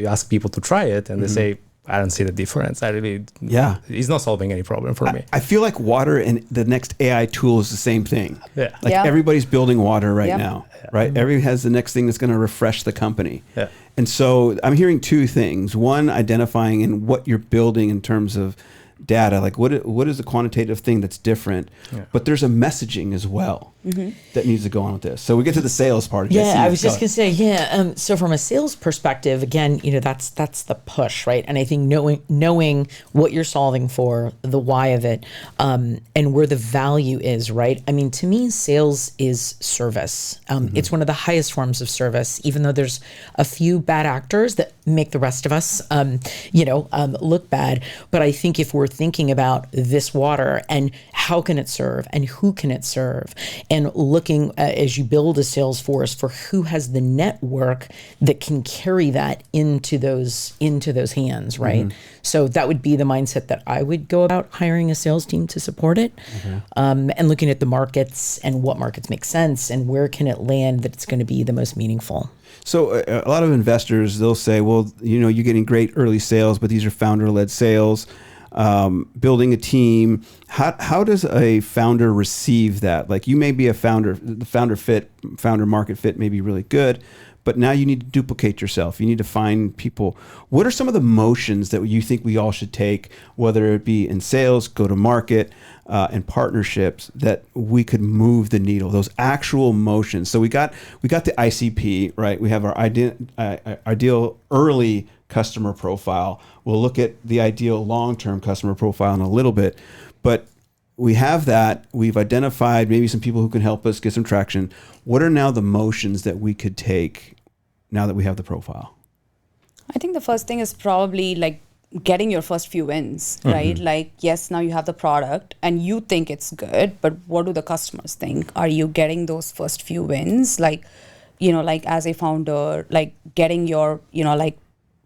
ask people to try it and mm-hmm. they say, I don't see the difference. It's not solving any problem for me. I feel like water and the next AI tool is the same thing. Yeah. Everybody's building water right now, right? Mm-hmm. Everybody has the next thing that's going to refresh the company. Yeah. And so I'm hearing two things. One, identifying in what you're building in terms of data, what is the quantitative thing that's different, but there's a messaging as well mm-hmm. that needs to go on with this. So we get to the sales part. I was just gonna say, so from a sales perspective, again, that's the push, right? And I think knowing what you're solving for, the why of it, and where the value is, right? I mean, to me, sales is service. Mm-hmm. It's one of the highest forms of service, even though there's a few bad actors that make the rest of us, look bad. But I think if we're thinking about this water and how can it serve and who can it serve, and looking as you build a sales force for who has the network that can carry that into those hands, right? Mm-hmm. So that would be the mindset that I would go about hiring a sales team to support it, mm-hmm. And looking at the markets and what markets make sense and where can it land that it's going to be the most meaningful. So a lot of investors, they'll say, well, you're getting great early sales, but these are founder-led sales. building a team. How does a founder receive that? Like, you may be a founder, the founder market fit may be really good, but now you need to duplicate yourself. You need to find people. What are some of the motions that you think we all should take, whether it be in sales, go to market, and partnerships, that we could move the needle, those actual motions? So we got the ICP, right? We have our ideal early customer profile. We'll look at the ideal long-term customer profile in a little bit, but we have that. We've identified maybe some people who can help us get some traction. What are now the motions that we could take now that we have the profile? I think the first thing is probably like getting your first few wins, right? Like, yes, now you have the product and you think it's good, but what do the customers think? Are you getting those first few wins? Like, like as a founder, like getting your, like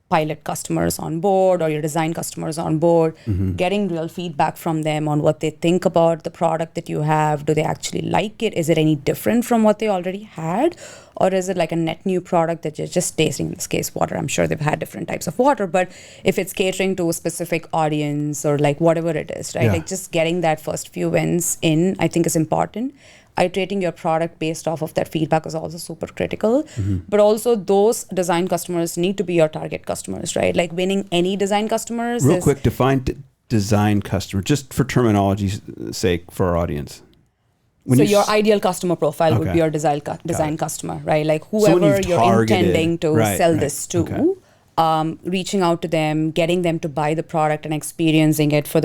pilot customers on board or your design customers on board, getting real feedback from them on what they think about the product that you have. Do they actually like it? Is it any different from what they already had? Or is it like a net new product that you're just tasting, in this case, water? I'm sure they've had different types of water, but if it's catering to a specific audience or like whatever it is, right? Yeah. Like just getting that first few wins in, I think is important. Iterating your product based off of that feedback is also super critical. But also those design customers need to be your target customers, right? Like winning any design customers. Real quick, define design customer, just for terminology's sake for our audience. So your ideal customer profile would be your design customer, right? Like whoever you're intending to sell this to, reaching out to them, getting them to buy the product and experiencing it for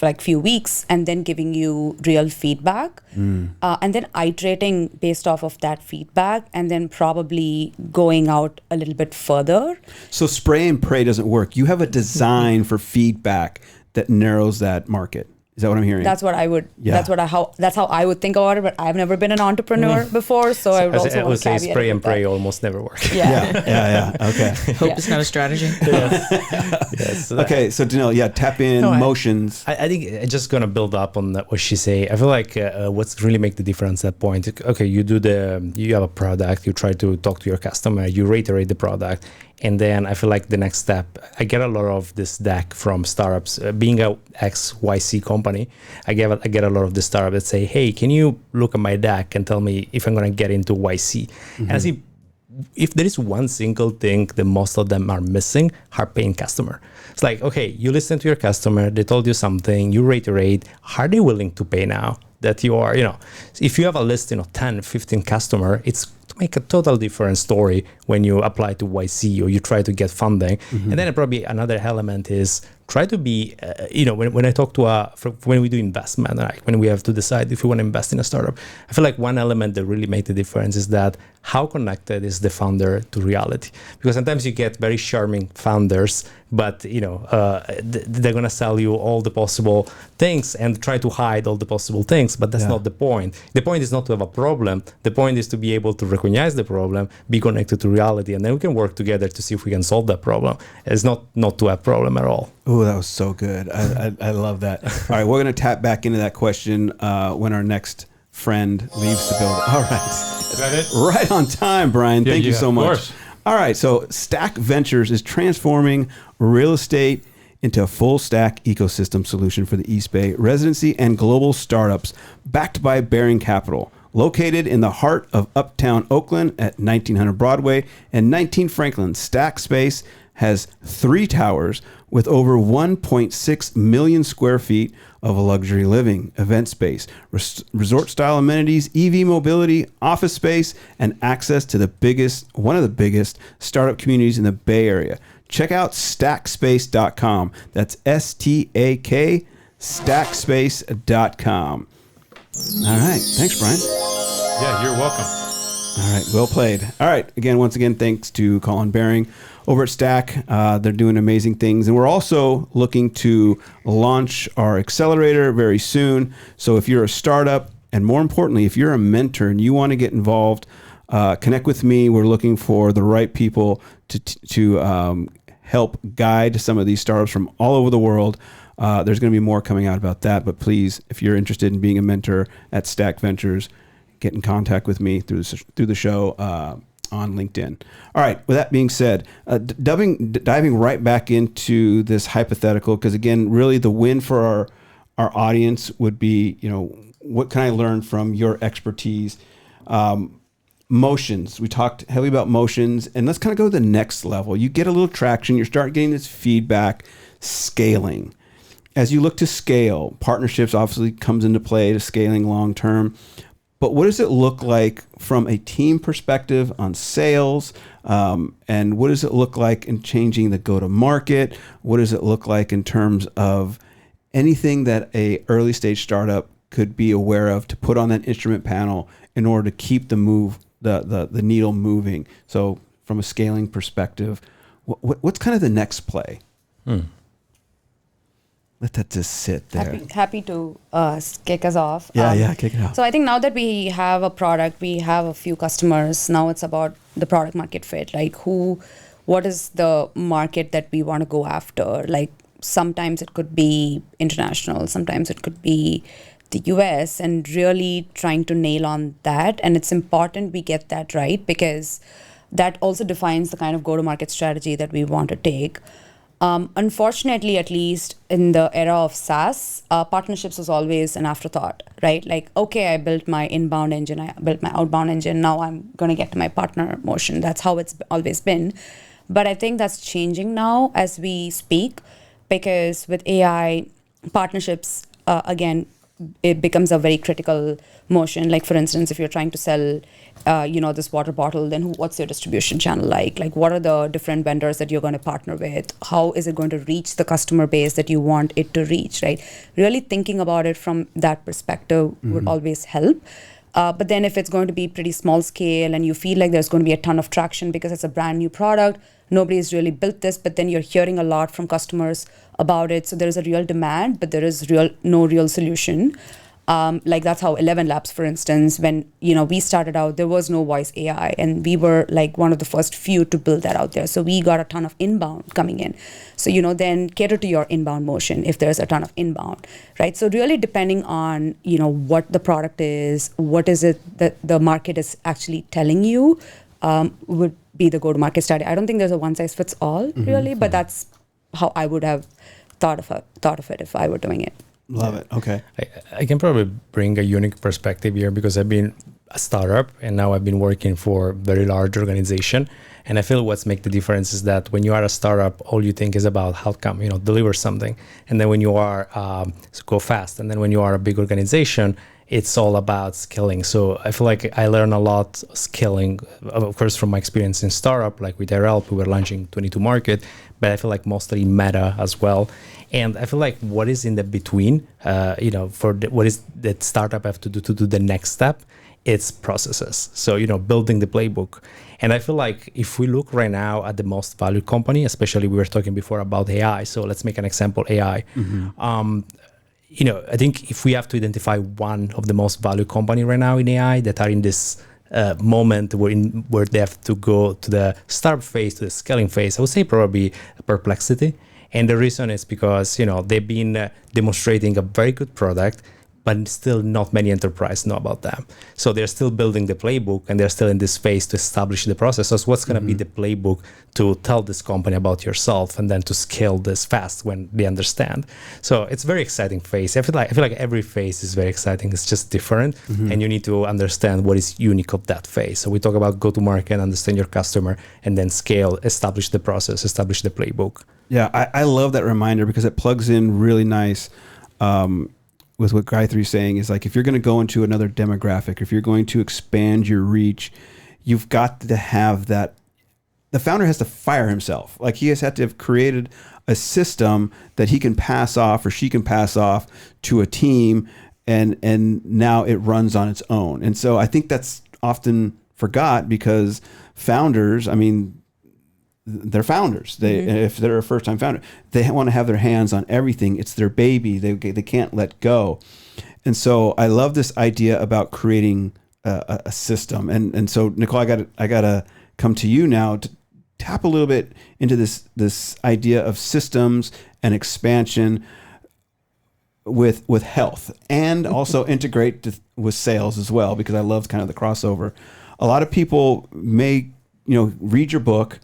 like few weeks, and then giving you real feedback, and then iterating based off of that feedback, and then probably going out a little bit further. So spray and pray doesn't work. You have a design for feedback that narrows that market. Is that what I'm hearing? That's what I would. Yeah. That's how I would think about it. But I've never been an entrepreneur before, so I would also want to say caveat spray it and with pray that. almost never work. Yeah. Okay. Hope is not a strategy. Yes. Okay. So Danil, tap in motions. I think I'm just gonna build up on what she say. I feel like what's really make the difference at that point. Okay, you have a product. You try to talk to your customer. You reiterate the product. And then I feel like the next step, I get a lot of this deck from startups. Being a XYC company, I get a lot of the startups that say, hey, can you look at my deck and tell me if I'm going to get into YC? And I see if there is one single thing that most of them are missing, are paying customer. It's like, okay, you listen to your customer, they told you something, you reiterate, are they willing to pay now? That you are, if you have a list, 10, 15 customer, it's to make a total different story when you apply to YC or you try to get funding. And then probably another element is try to be, when I talk to when we do investment, like when we have to decide if we want to invest in a startup, I feel like one element that really makes the difference is that how connected is the founder to reality? Because sometimes you get very charming founders, but they're gonna sell you all the possible things and try to hide all the possible things, but that's not the point. The point is not to have a problem. The point is to be able to recognize the problem, be connected to reality, and then we can work together to see if we can solve that problem. It's not to have problem at all. Oh, that was so good. I love that. All right, we're going to tap back into that question when our next friend leaves the building. All right. Is that it? Right on time, Brian. Thank you so much. Of course. All right, so Stack Ventures is transforming real estate into a full stack ecosystem solution for the East Bay residency and global startups, backed by Baring Capital. Located in the heart of uptown Oakland at 1900 Broadway and 19 Franklin, Stack Space has 3 towers with over 1.6 million square feet of luxury living, event space, resort-style amenities, EV mobility, office space, and access to one of the biggest startup communities in the Bay Area. Check out stackspace.com. That's STAK, stackspace.com. All right. Thanks, Brian. Yeah, you're welcome. All right. Well played. All right. Once again, thanks to Colin Baring over at Stack. They're doing amazing things. And we're also looking to launch our accelerator very soon. So if you're a startup, and more importantly, if you're a mentor and you want to get involved, connect with me. We're looking for the right people to help guide some of these startups from all over the world. There's going to be more coming out about that, but please, if you're interested in being a mentor at Stack Ventures, get in contact with me through the show. on LinkedIn. All right. With that being said, diving right back into this hypothetical, because again, really the win for our audience would be, what can I learn from your expertise? Motions. We talked heavily about motions, and let's kind of go to the next level. You get a little traction. You start getting this feedback. Scaling. As you look to scale, partnerships obviously comes into play to scaling long term. But what does it look like from a team perspective on sales? And what does it look like in changing the go-to-market? What does it look like in terms of anything that a early stage startup could be aware of to put on that instrument panel in order to keep the needle moving? So from a scaling perspective, what's kind of the next play? Let that just sit there. Happy to kick us off. Yeah, kick it off. So I think now that we have a product, we have a few customers. Now it's about the product market fit. Like what is the market that we want to go after? Like sometimes it could be international, sometimes it could be the US, and really trying to nail on that. And it's important we get that right, because that also defines the kind of go-to-market strategy that we want to take. Unfortunately, at least in the era of SaaS, partnerships was always an afterthought, right? Like, okay, I built my inbound engine, I built my outbound engine, now I'm going to get to my partner motion. That's how it's always been. But I think that's changing now as we speak, because with AI, partnerships, again, it becomes a very critical motion. Like, for instance, if you're trying to sell this water bottle, then what's your distribution channel like? Like, what are the different vendors that you're going to partner with? How is it going to reach the customer base that you want it to reach, right? Really thinking about it from that perspective would always help. But then if it's going to be pretty small scale and you feel like there's going to be a ton of traction because it's a brand new product, nobody's really built this, but then you're hearing a lot from customers about it. So there's a real demand, but there is no real solution. Like that's how ElevenLabs, for instance, when we started out, there was no voice AI, and we were like one of the first few to build that out there. So we got a ton of inbound coming in. So then cater to your inbound motion if there's a ton of inbound, right? So really depending on what the product is, what is it that the market is actually telling you, would be the go-to-market strategy. I don't think there's a one-size-fits-all really, but that's how I would have thought of it if I were doing it. Love it. Okay. I can probably bring a unique perspective here because I've been a startup and now I've been working for a very large organization. And I feel what's make the difference is that when you are a startup, all you think is about how come, deliver something. And then when you are, go fast. And then when you are a big organization, it's all about scaling. So I feel like I learn a lot scaling, of course, from my experience in startup, like with RL, we were launching 22 market, but I feel like mostly Meta as well. And I feel like what is in the between, what is that startup have to do the next step, it's processes. So, building the playbook. And I feel like if we look right now at the most valued company, especially we were talking before about AI. So let's make an example, AI. I think if we have to identify one of the most valued company right now in AI that are in this moment where they have to go to the startup phase, to the scaling phase, I would say probably Perplexity. And the reason is because, they've been demonstrating a very good product, but still not many enterprises know about them. So they're still building the playbook and they're still in this phase to establish the process. So what's going to be the playbook to tell this company about yourself and then to scale this fast when they understand? So it's a very exciting phase. I feel like every phase is very exciting. It's just different. And you need to understand what is unique of that phase. So we talk about go to market, understand your customer, and then scale, establish the process, establish the playbook. Yeah, I love that reminder because it plugs in really nice with what Gayathri is saying is like, if you're going to go into another demographic, if you're going to expand your reach, you've got to have that. The founder has to fire himself. Like he has had to have created a system that he can pass off or she can pass off to a team, and now it runs on its own. And so I think that's often forgot because founders, they're founders. If they're a first-time founder, they want to have their hands on everything. It's their baby. They can't let go. And so I love this idea about creating a system. And so Nicole, I gotta come to you now to tap a little bit into this idea of systems and expansion with health, and also integrate with sales as well, because I love kind of the crossover. A lot of people may read your book,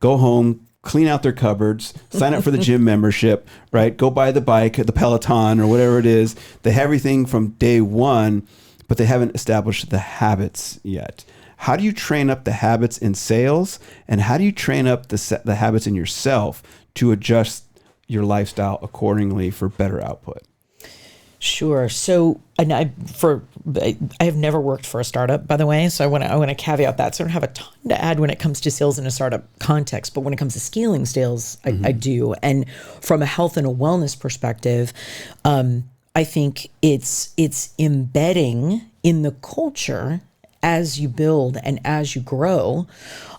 go home, clean out their cupboards, sign up for the gym membership, right? Go buy the bike, the Peloton or whatever it is. They have everything from day one, but they haven't established the habits yet. How do you train up the habits in sales, and how do you train up the habits in yourself to adjust your lifestyle accordingly for better output? Sure. So, and I have never worked for a startup, by the way. So I want to caveat that. So I don't have a ton to add when it comes to sales in a startup context, but when it comes to scaling sales, I do. And from a health and a wellness perspective, I think it's embedding in the culture as you build and as you grow,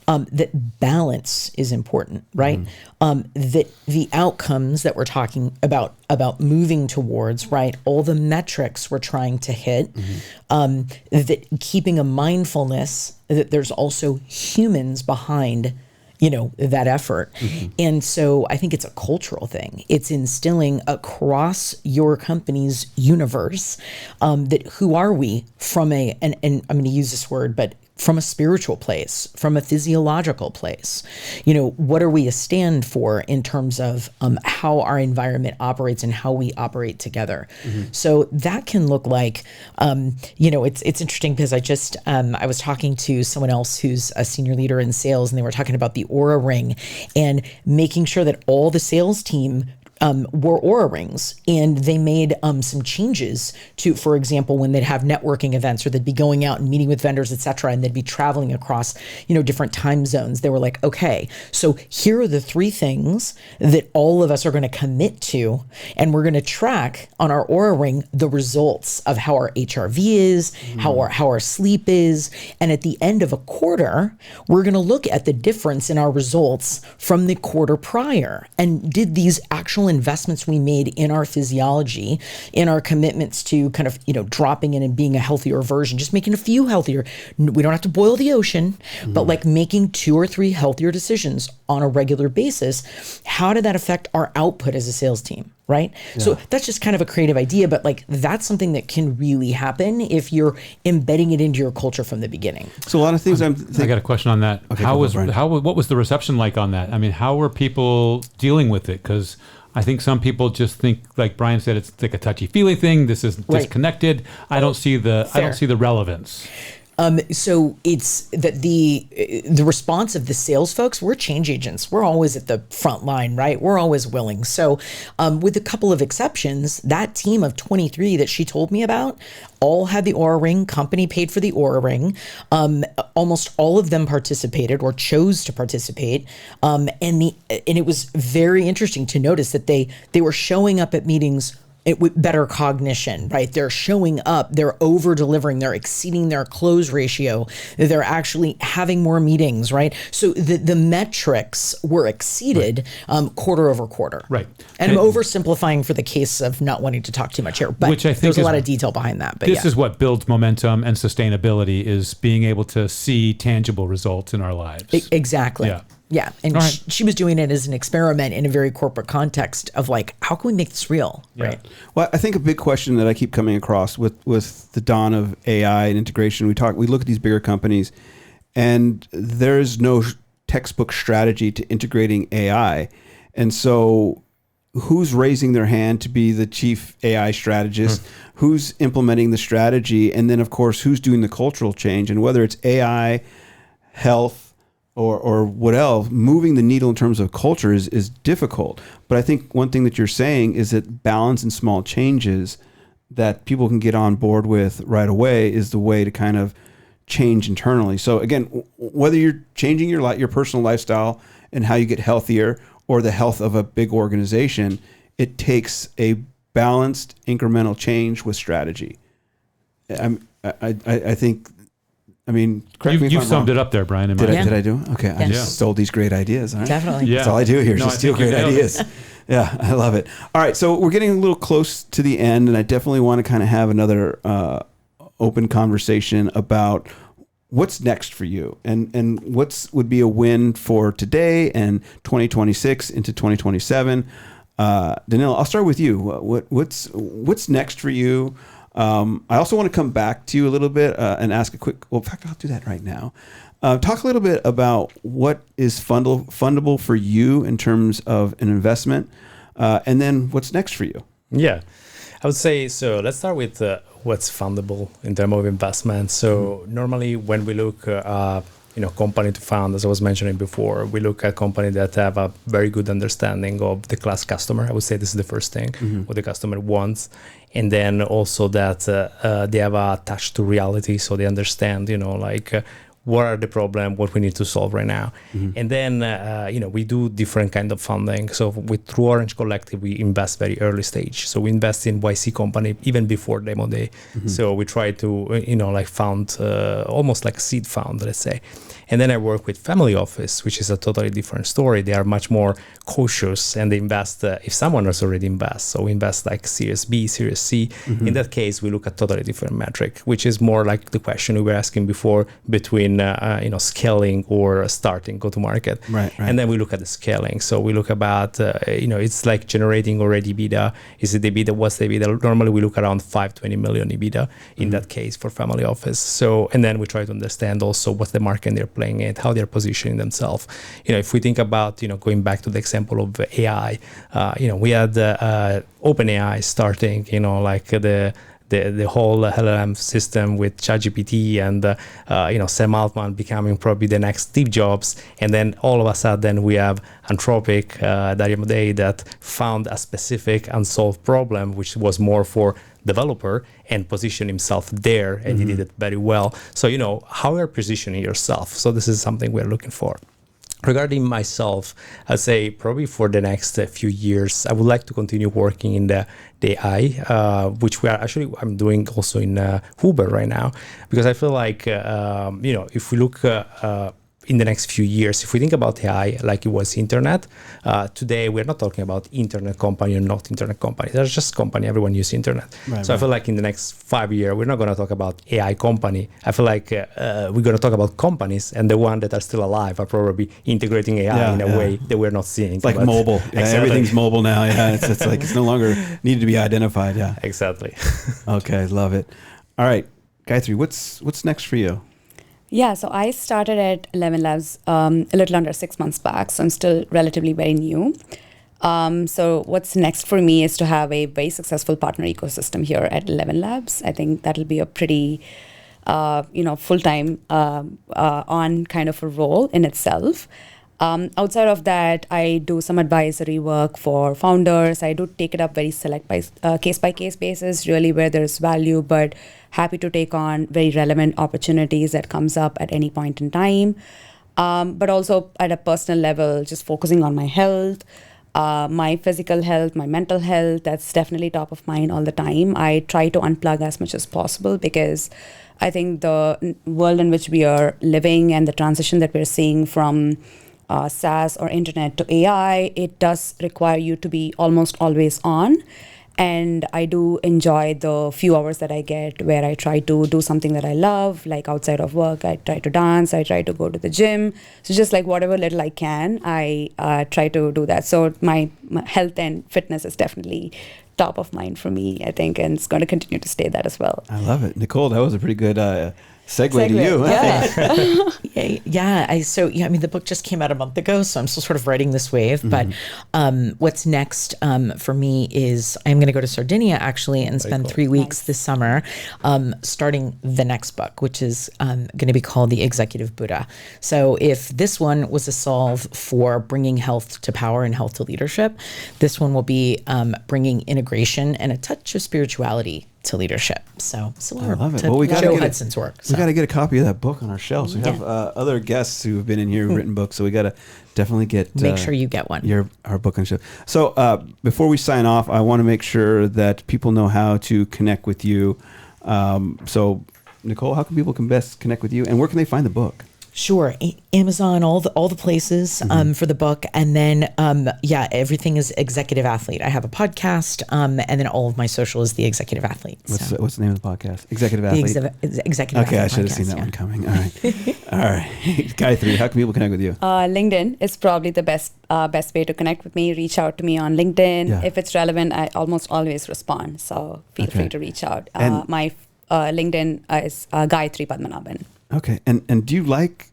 that balance is important, right? That the outcomes that we're talking about moving towards, right? All the metrics we're trying to hit, that keeping a mindfulness that there's also humans behind that effort. And so I think it's a cultural thing. It's instilling across your company's universe that who are we from and I'm going to use this word, but from a spiritual place, from a physiological place. What are we a stand for in terms of how our environment operates and how we operate together? So that can look like, it's interesting because I was talking to someone else who's a senior leader in sales, and they were talking about the Aura Ring and making sure that all the sales team wore Aura rings, and they made some changes to, for example, when they'd have networking events or they'd be going out and meeting with vendors, et cetera, and they'd be traveling across, different time zones. They were like, okay, so here are the 3 things that all of us are going to commit to, and we're going to track on our Aura ring the results of how our HRV is, how our sleep is, and at the end of a quarter, we're going to look at the difference in our results from the quarter prior, and did these actual investments we made in our physiology, in our commitments to kind of, dropping in and being a healthier version, just making a few healthier. We don't have to boil the ocean, but like making 2 or 3 healthier decisions on a regular basis. How did that affect our output as a sales team? Right. Yeah. So that's just kind of a creative idea, but like that's something that can really happen if you're embedding it into your culture from the beginning. So a lot of things I got a question on that. Okay, what was the reception like on that? I mean, how were people dealing with it? Because I think some people just think, like Brian said, it's like a touchy-feely thing. This is disconnected. I don't see the relevance. So it's that the response of the sales folks, we're change agents. We're always at the front line, right? We're always willing. So with a couple of exceptions, that team of 23 that she told me about all had the Aura Ring. Company paid for the Aura Ring. Almost all of them participated or chose to participate. And it was very interesting to notice that they were showing up at meetings with better cognition, right? They're showing up, they're over delivering, they're exceeding their close ratio, they're actually having more meetings, right? So the metrics were exceeded quarter over quarter. Right. And I'm oversimplifying for the case of not wanting to talk too much here, but which I think there's a lot of detail behind that. But this is what builds momentum and sustainability, is being able to see tangible results in our lives. Exactly. Yeah. And she was doing it as an experiment in a very corporate context of like, how can we make this real? Yeah. Right. Well, I think a big question that I keep coming across with the dawn of AI and integration, we look at these bigger companies and there's no textbook strategy to integrating AI. And so who's raising their hand to be the chief AI strategist? Who's implementing the strategy? And then of course, who's doing the cultural change? And whether it's AI, health, or what else, moving the needle in terms of culture is difficult. But I think one thing that you're saying is that balance and small changes that people can get on board with right away is the way to kind of change internally. So again, whether you're changing your personal lifestyle and how you get healthier, or the health of a big organization, it takes a balanced incremental change with strategy. I think. I mean, correct me if you I'm summed wrong. it up there, Brian. Did I do? Okay, I just stole these great ideas. All right? Definitely. Yeah. That's all I do here is No, just I steal think great you nailed ideas. Yeah, I love it. All right, so we're getting a little close to the end, and I definitely want to kind of have another open conversation about what's next for you, and would be a win for today and 2026 into 2027. Danilo, I'll start with you. What's next for you? I also want to come back to you a little bit and ask a quick. Well, in fact, I'll do that right now. Talk a little bit about what is fundable for you in terms of an investment, and then what's next for you. Yeah, I would say so. Let's start with what's fundable in terms of investment. So normally when we look, company to fund, as I was mentioning before, we look at companies that have a very good understanding of the class customer. I would say this is the first thing, what the customer wants. And then also that they have a touch to reality, so they understand, what are the problems, what we need to solve right now. And then, we do different kind of funding. So through Orange Collective, we invest very early stage. So we invest in YC company even before demo day. So we try to, found almost like seed fund, let's say. And then I work with family office, which is a totally different story. They are much more cautious and they invest if someone has already invested. So we invest like Series B, Series C. In that case, we look at totally different metric, which is more like the question we were asking before between, scaling or starting go-to-market. Right. And then we look at the scaling. So we look about, it's like generating already EBITDA. Is it EBITDA? What's the EBITDA? Normally we look around 5-20 million EBITDA in that case for family office. So, and then we try to understand also what's the market they're playing it, how they're positioning themselves. If we think about, going back to the example of AI, we had OpenAI starting, the whole LLM system with ChatGPT and, Sam Altman becoming probably the next Steve Jobs. And then all of a sudden we have Anthropic, Dario Day, that found a specific unsolved problem, which was more for developer and position himself there. And he did it very well. So, how you're positioning yourself. So this is something we're looking for. Regarding myself, I'd say probably for the next few years, I would like to continue working in the AI, which I'm doing also in Uber right now, because I feel like, if we look in the next few years, if we think about AI like it was internet, today we're not talking about internet company or not internet company. There's just company, everyone uses internet. Right. I feel like in the next 5 years, we're not going to talk about AI company. I feel like we're going to talk about companies, and the ones that are still alive are probably integrating AI in a way that we're not seeing. It's like mobile. Yeah, exactly. Everything's mobile now. Yeah, it's like it's no longer needed to be identified. Yeah, exactly. Okay, love it. All right, Gayathri, what's next for you? Yeah, so I started at ElevenLabs a little under 6 months back, so I'm still relatively very new. So what's next for me is to have a very successful partner ecosystem here at ElevenLabs. I think that'll be a pretty, full-time on kind of a role in itself. Outside of that, I do some advisory work for founders. I do take it up very select by case-by-case basis, really where there's value, but happy to take on very relevant opportunities that comes up at any point in time. But also at a personal level, just focusing on my health, my physical health, my mental health, that's definitely top of mind all the time. I try to unplug as much as possible because I think the world in which we are living and the transition that we're seeing from SaaS or internet to AI, it does require you to be almost always on. And I do enjoy the few hours that I get where I try to do something that I love, like outside of work. I try to dance, I try to go to the gym. So just like whatever little I can, I try to do that. So my health and fitness is definitely top of mind for me, I think, and it's going to continue to stay that as well. I love it. Nicole, that was a pretty good segue to you. Yeah. The book just came out a month ago, so I'm still sort of riding this wave. But what's next for me is I'm going to go to Sardinia actually and spend 3 weeks this summer starting the next book, which is going to be called The Executive Buddha. So if this one was a solve for bringing health to power and health to leadership, this one will be bringing integration and a touch of spirituality to leadership. So I love it. Well, we got Hudson's work. We got to get a copy of that book on our shelves. We have other guests who have been in here who've written books, so we got to definitely make sure you get one. Our book on shelf. So before we sign off, I want to make sure that people know how to connect with you. So Nicole, how can people best connect with you, and where can they find the book? Sure. Amazon, all the places for the book. And then, everything is Executive Athlete. I have a podcast, and then all of my social is The Executive Athlete. What's the name of the podcast? Executive Athlete? Executive Athlete. Okay, I should have seen that one coming. All right. All right. Gayathri, how can people connect with you? LinkedIn is probably the best way to connect with me. Reach out to me on LinkedIn. Yeah. If it's relevant, I almost always respond. So feel free to reach out. My LinkedIn is Gayathri Padmanabhan. Okay. And do you like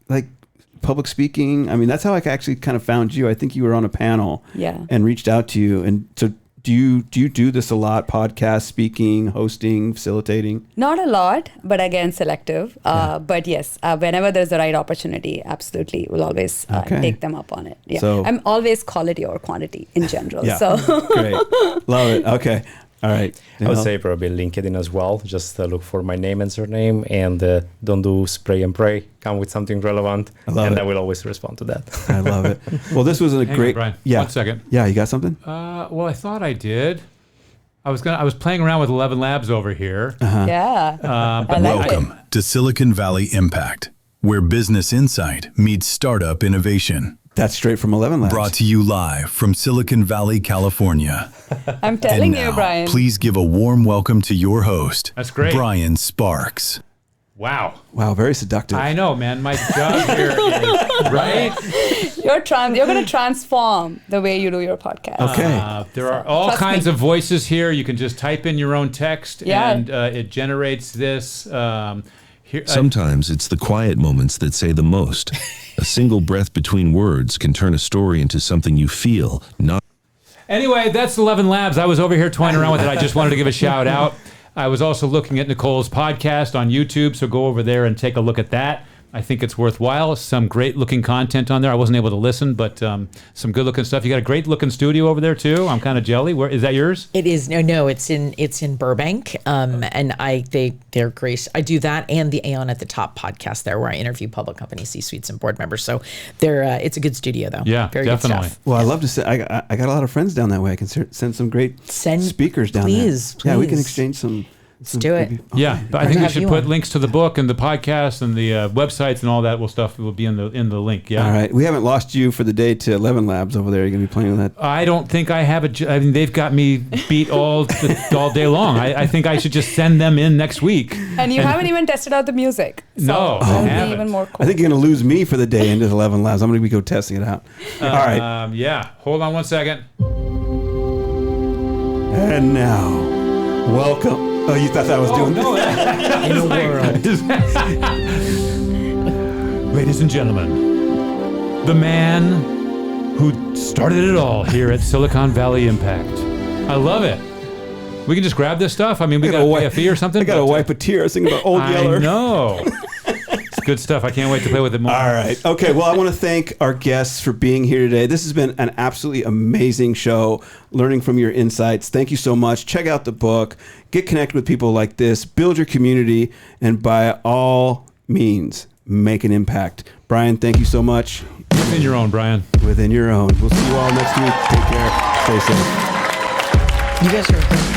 public speaking? I mean, that's how I actually kind of found you. I think you were on a panel and reached out to you. And so do you do this a lot? Podcast, speaking, hosting, facilitating? Not a lot, but again, selective. But yes, whenever there's the right opportunity, absolutely, we'll always take them up on it. Yeah. So, I'm always quality or quantity in general. Yeah. So Great. Love it. Okay. All right. I would say probably LinkedIn as well. Just look for my name and surname, and don't do spray and pray. Come with something relevant, and I will always respond to that. I love it. Well, this was Hang on, great. Brian. Yeah. 1 second. Yeah, you got something? Well, I thought I did. I was playing around with ElevenLabs over here. yeah, But Welcome to Silicon Valley Impact, where business insight meets startup innovation. That's straight from ElevenLabs. Brought to you live from Silicon Valley, California. I'm telling And you, now, Brian. please give a warm welcome to your host, That's great. Brian Sparks. Wow. Wow, very seductive. I know, man. My job here is, right? You're going to transform the way you do your podcast. Okay. There are all Trust kinds me. of voices here. You can just type in your own text, Yeah. and it generates this. Here, Sometimes it's the quiet moments that say the most. A single breath between words can turn a story into something you feel, not. Anyway, that's ElevenLabs. I was over here toying around with it. I just wanted to give a shout out. I was also looking at Nicole's podcast on YouTube, so go over there and take a look at that. I think it's worthwhile. Some great looking content on there. I wasn't able to listen, but some good looking stuff. You got a great looking studio over there too. I'm kind of jelly. Where is that yours? It is no. It's in Burbank, and they're great. I do that and the Aeon at the Top podcast there, where I interview public company C-suites and board members. So it's a good studio though. Yeah, very definitely. good stuff. Well, I love to say I got a lot of friends down that way. I can send some great speakers down please, there. Yeah, we can please. exchange some. Let's do it. Yeah, but I Great think to we have should you put on. links to the book and the podcast and the websites and all that stuff will be in the link. Yeah. All right. We haven't lost you for the day to ElevenLabs over there. You're going to be playing with that. I don't think I have I mean, they've got me beat all day long. I think I should just send them in next week. And you haven't even tested out the music. So No, I that'll be haven't. even more cool. I think you're going to lose me for the day into ElevenLabs. I'm going to go testing it out. All right. Yeah. Hold on 1 second. And now, welcome. Oh, you thought I was doing that? In a world. Ladies and gentlemen, the man who started it all here at Silicon Valley Impact. I love it. We can just grab this stuff. I mean, we got to pay a fee or something. I got to but, wipe a tear. I was thinking about Old Yeller. I know. It's good stuff. I can't wait to play with it more. All right. Okay. Well, I want to thank our guests for being here today. This has been an absolutely amazing show, learning from your insights. Thank you so much. Check out the book. Get connected with people like this. Build your community. And by all means, make an impact. Brian, thank you so much. Within your own, Brian. Within your own. We'll see you all next week. Take care. Stay safe. You guys are.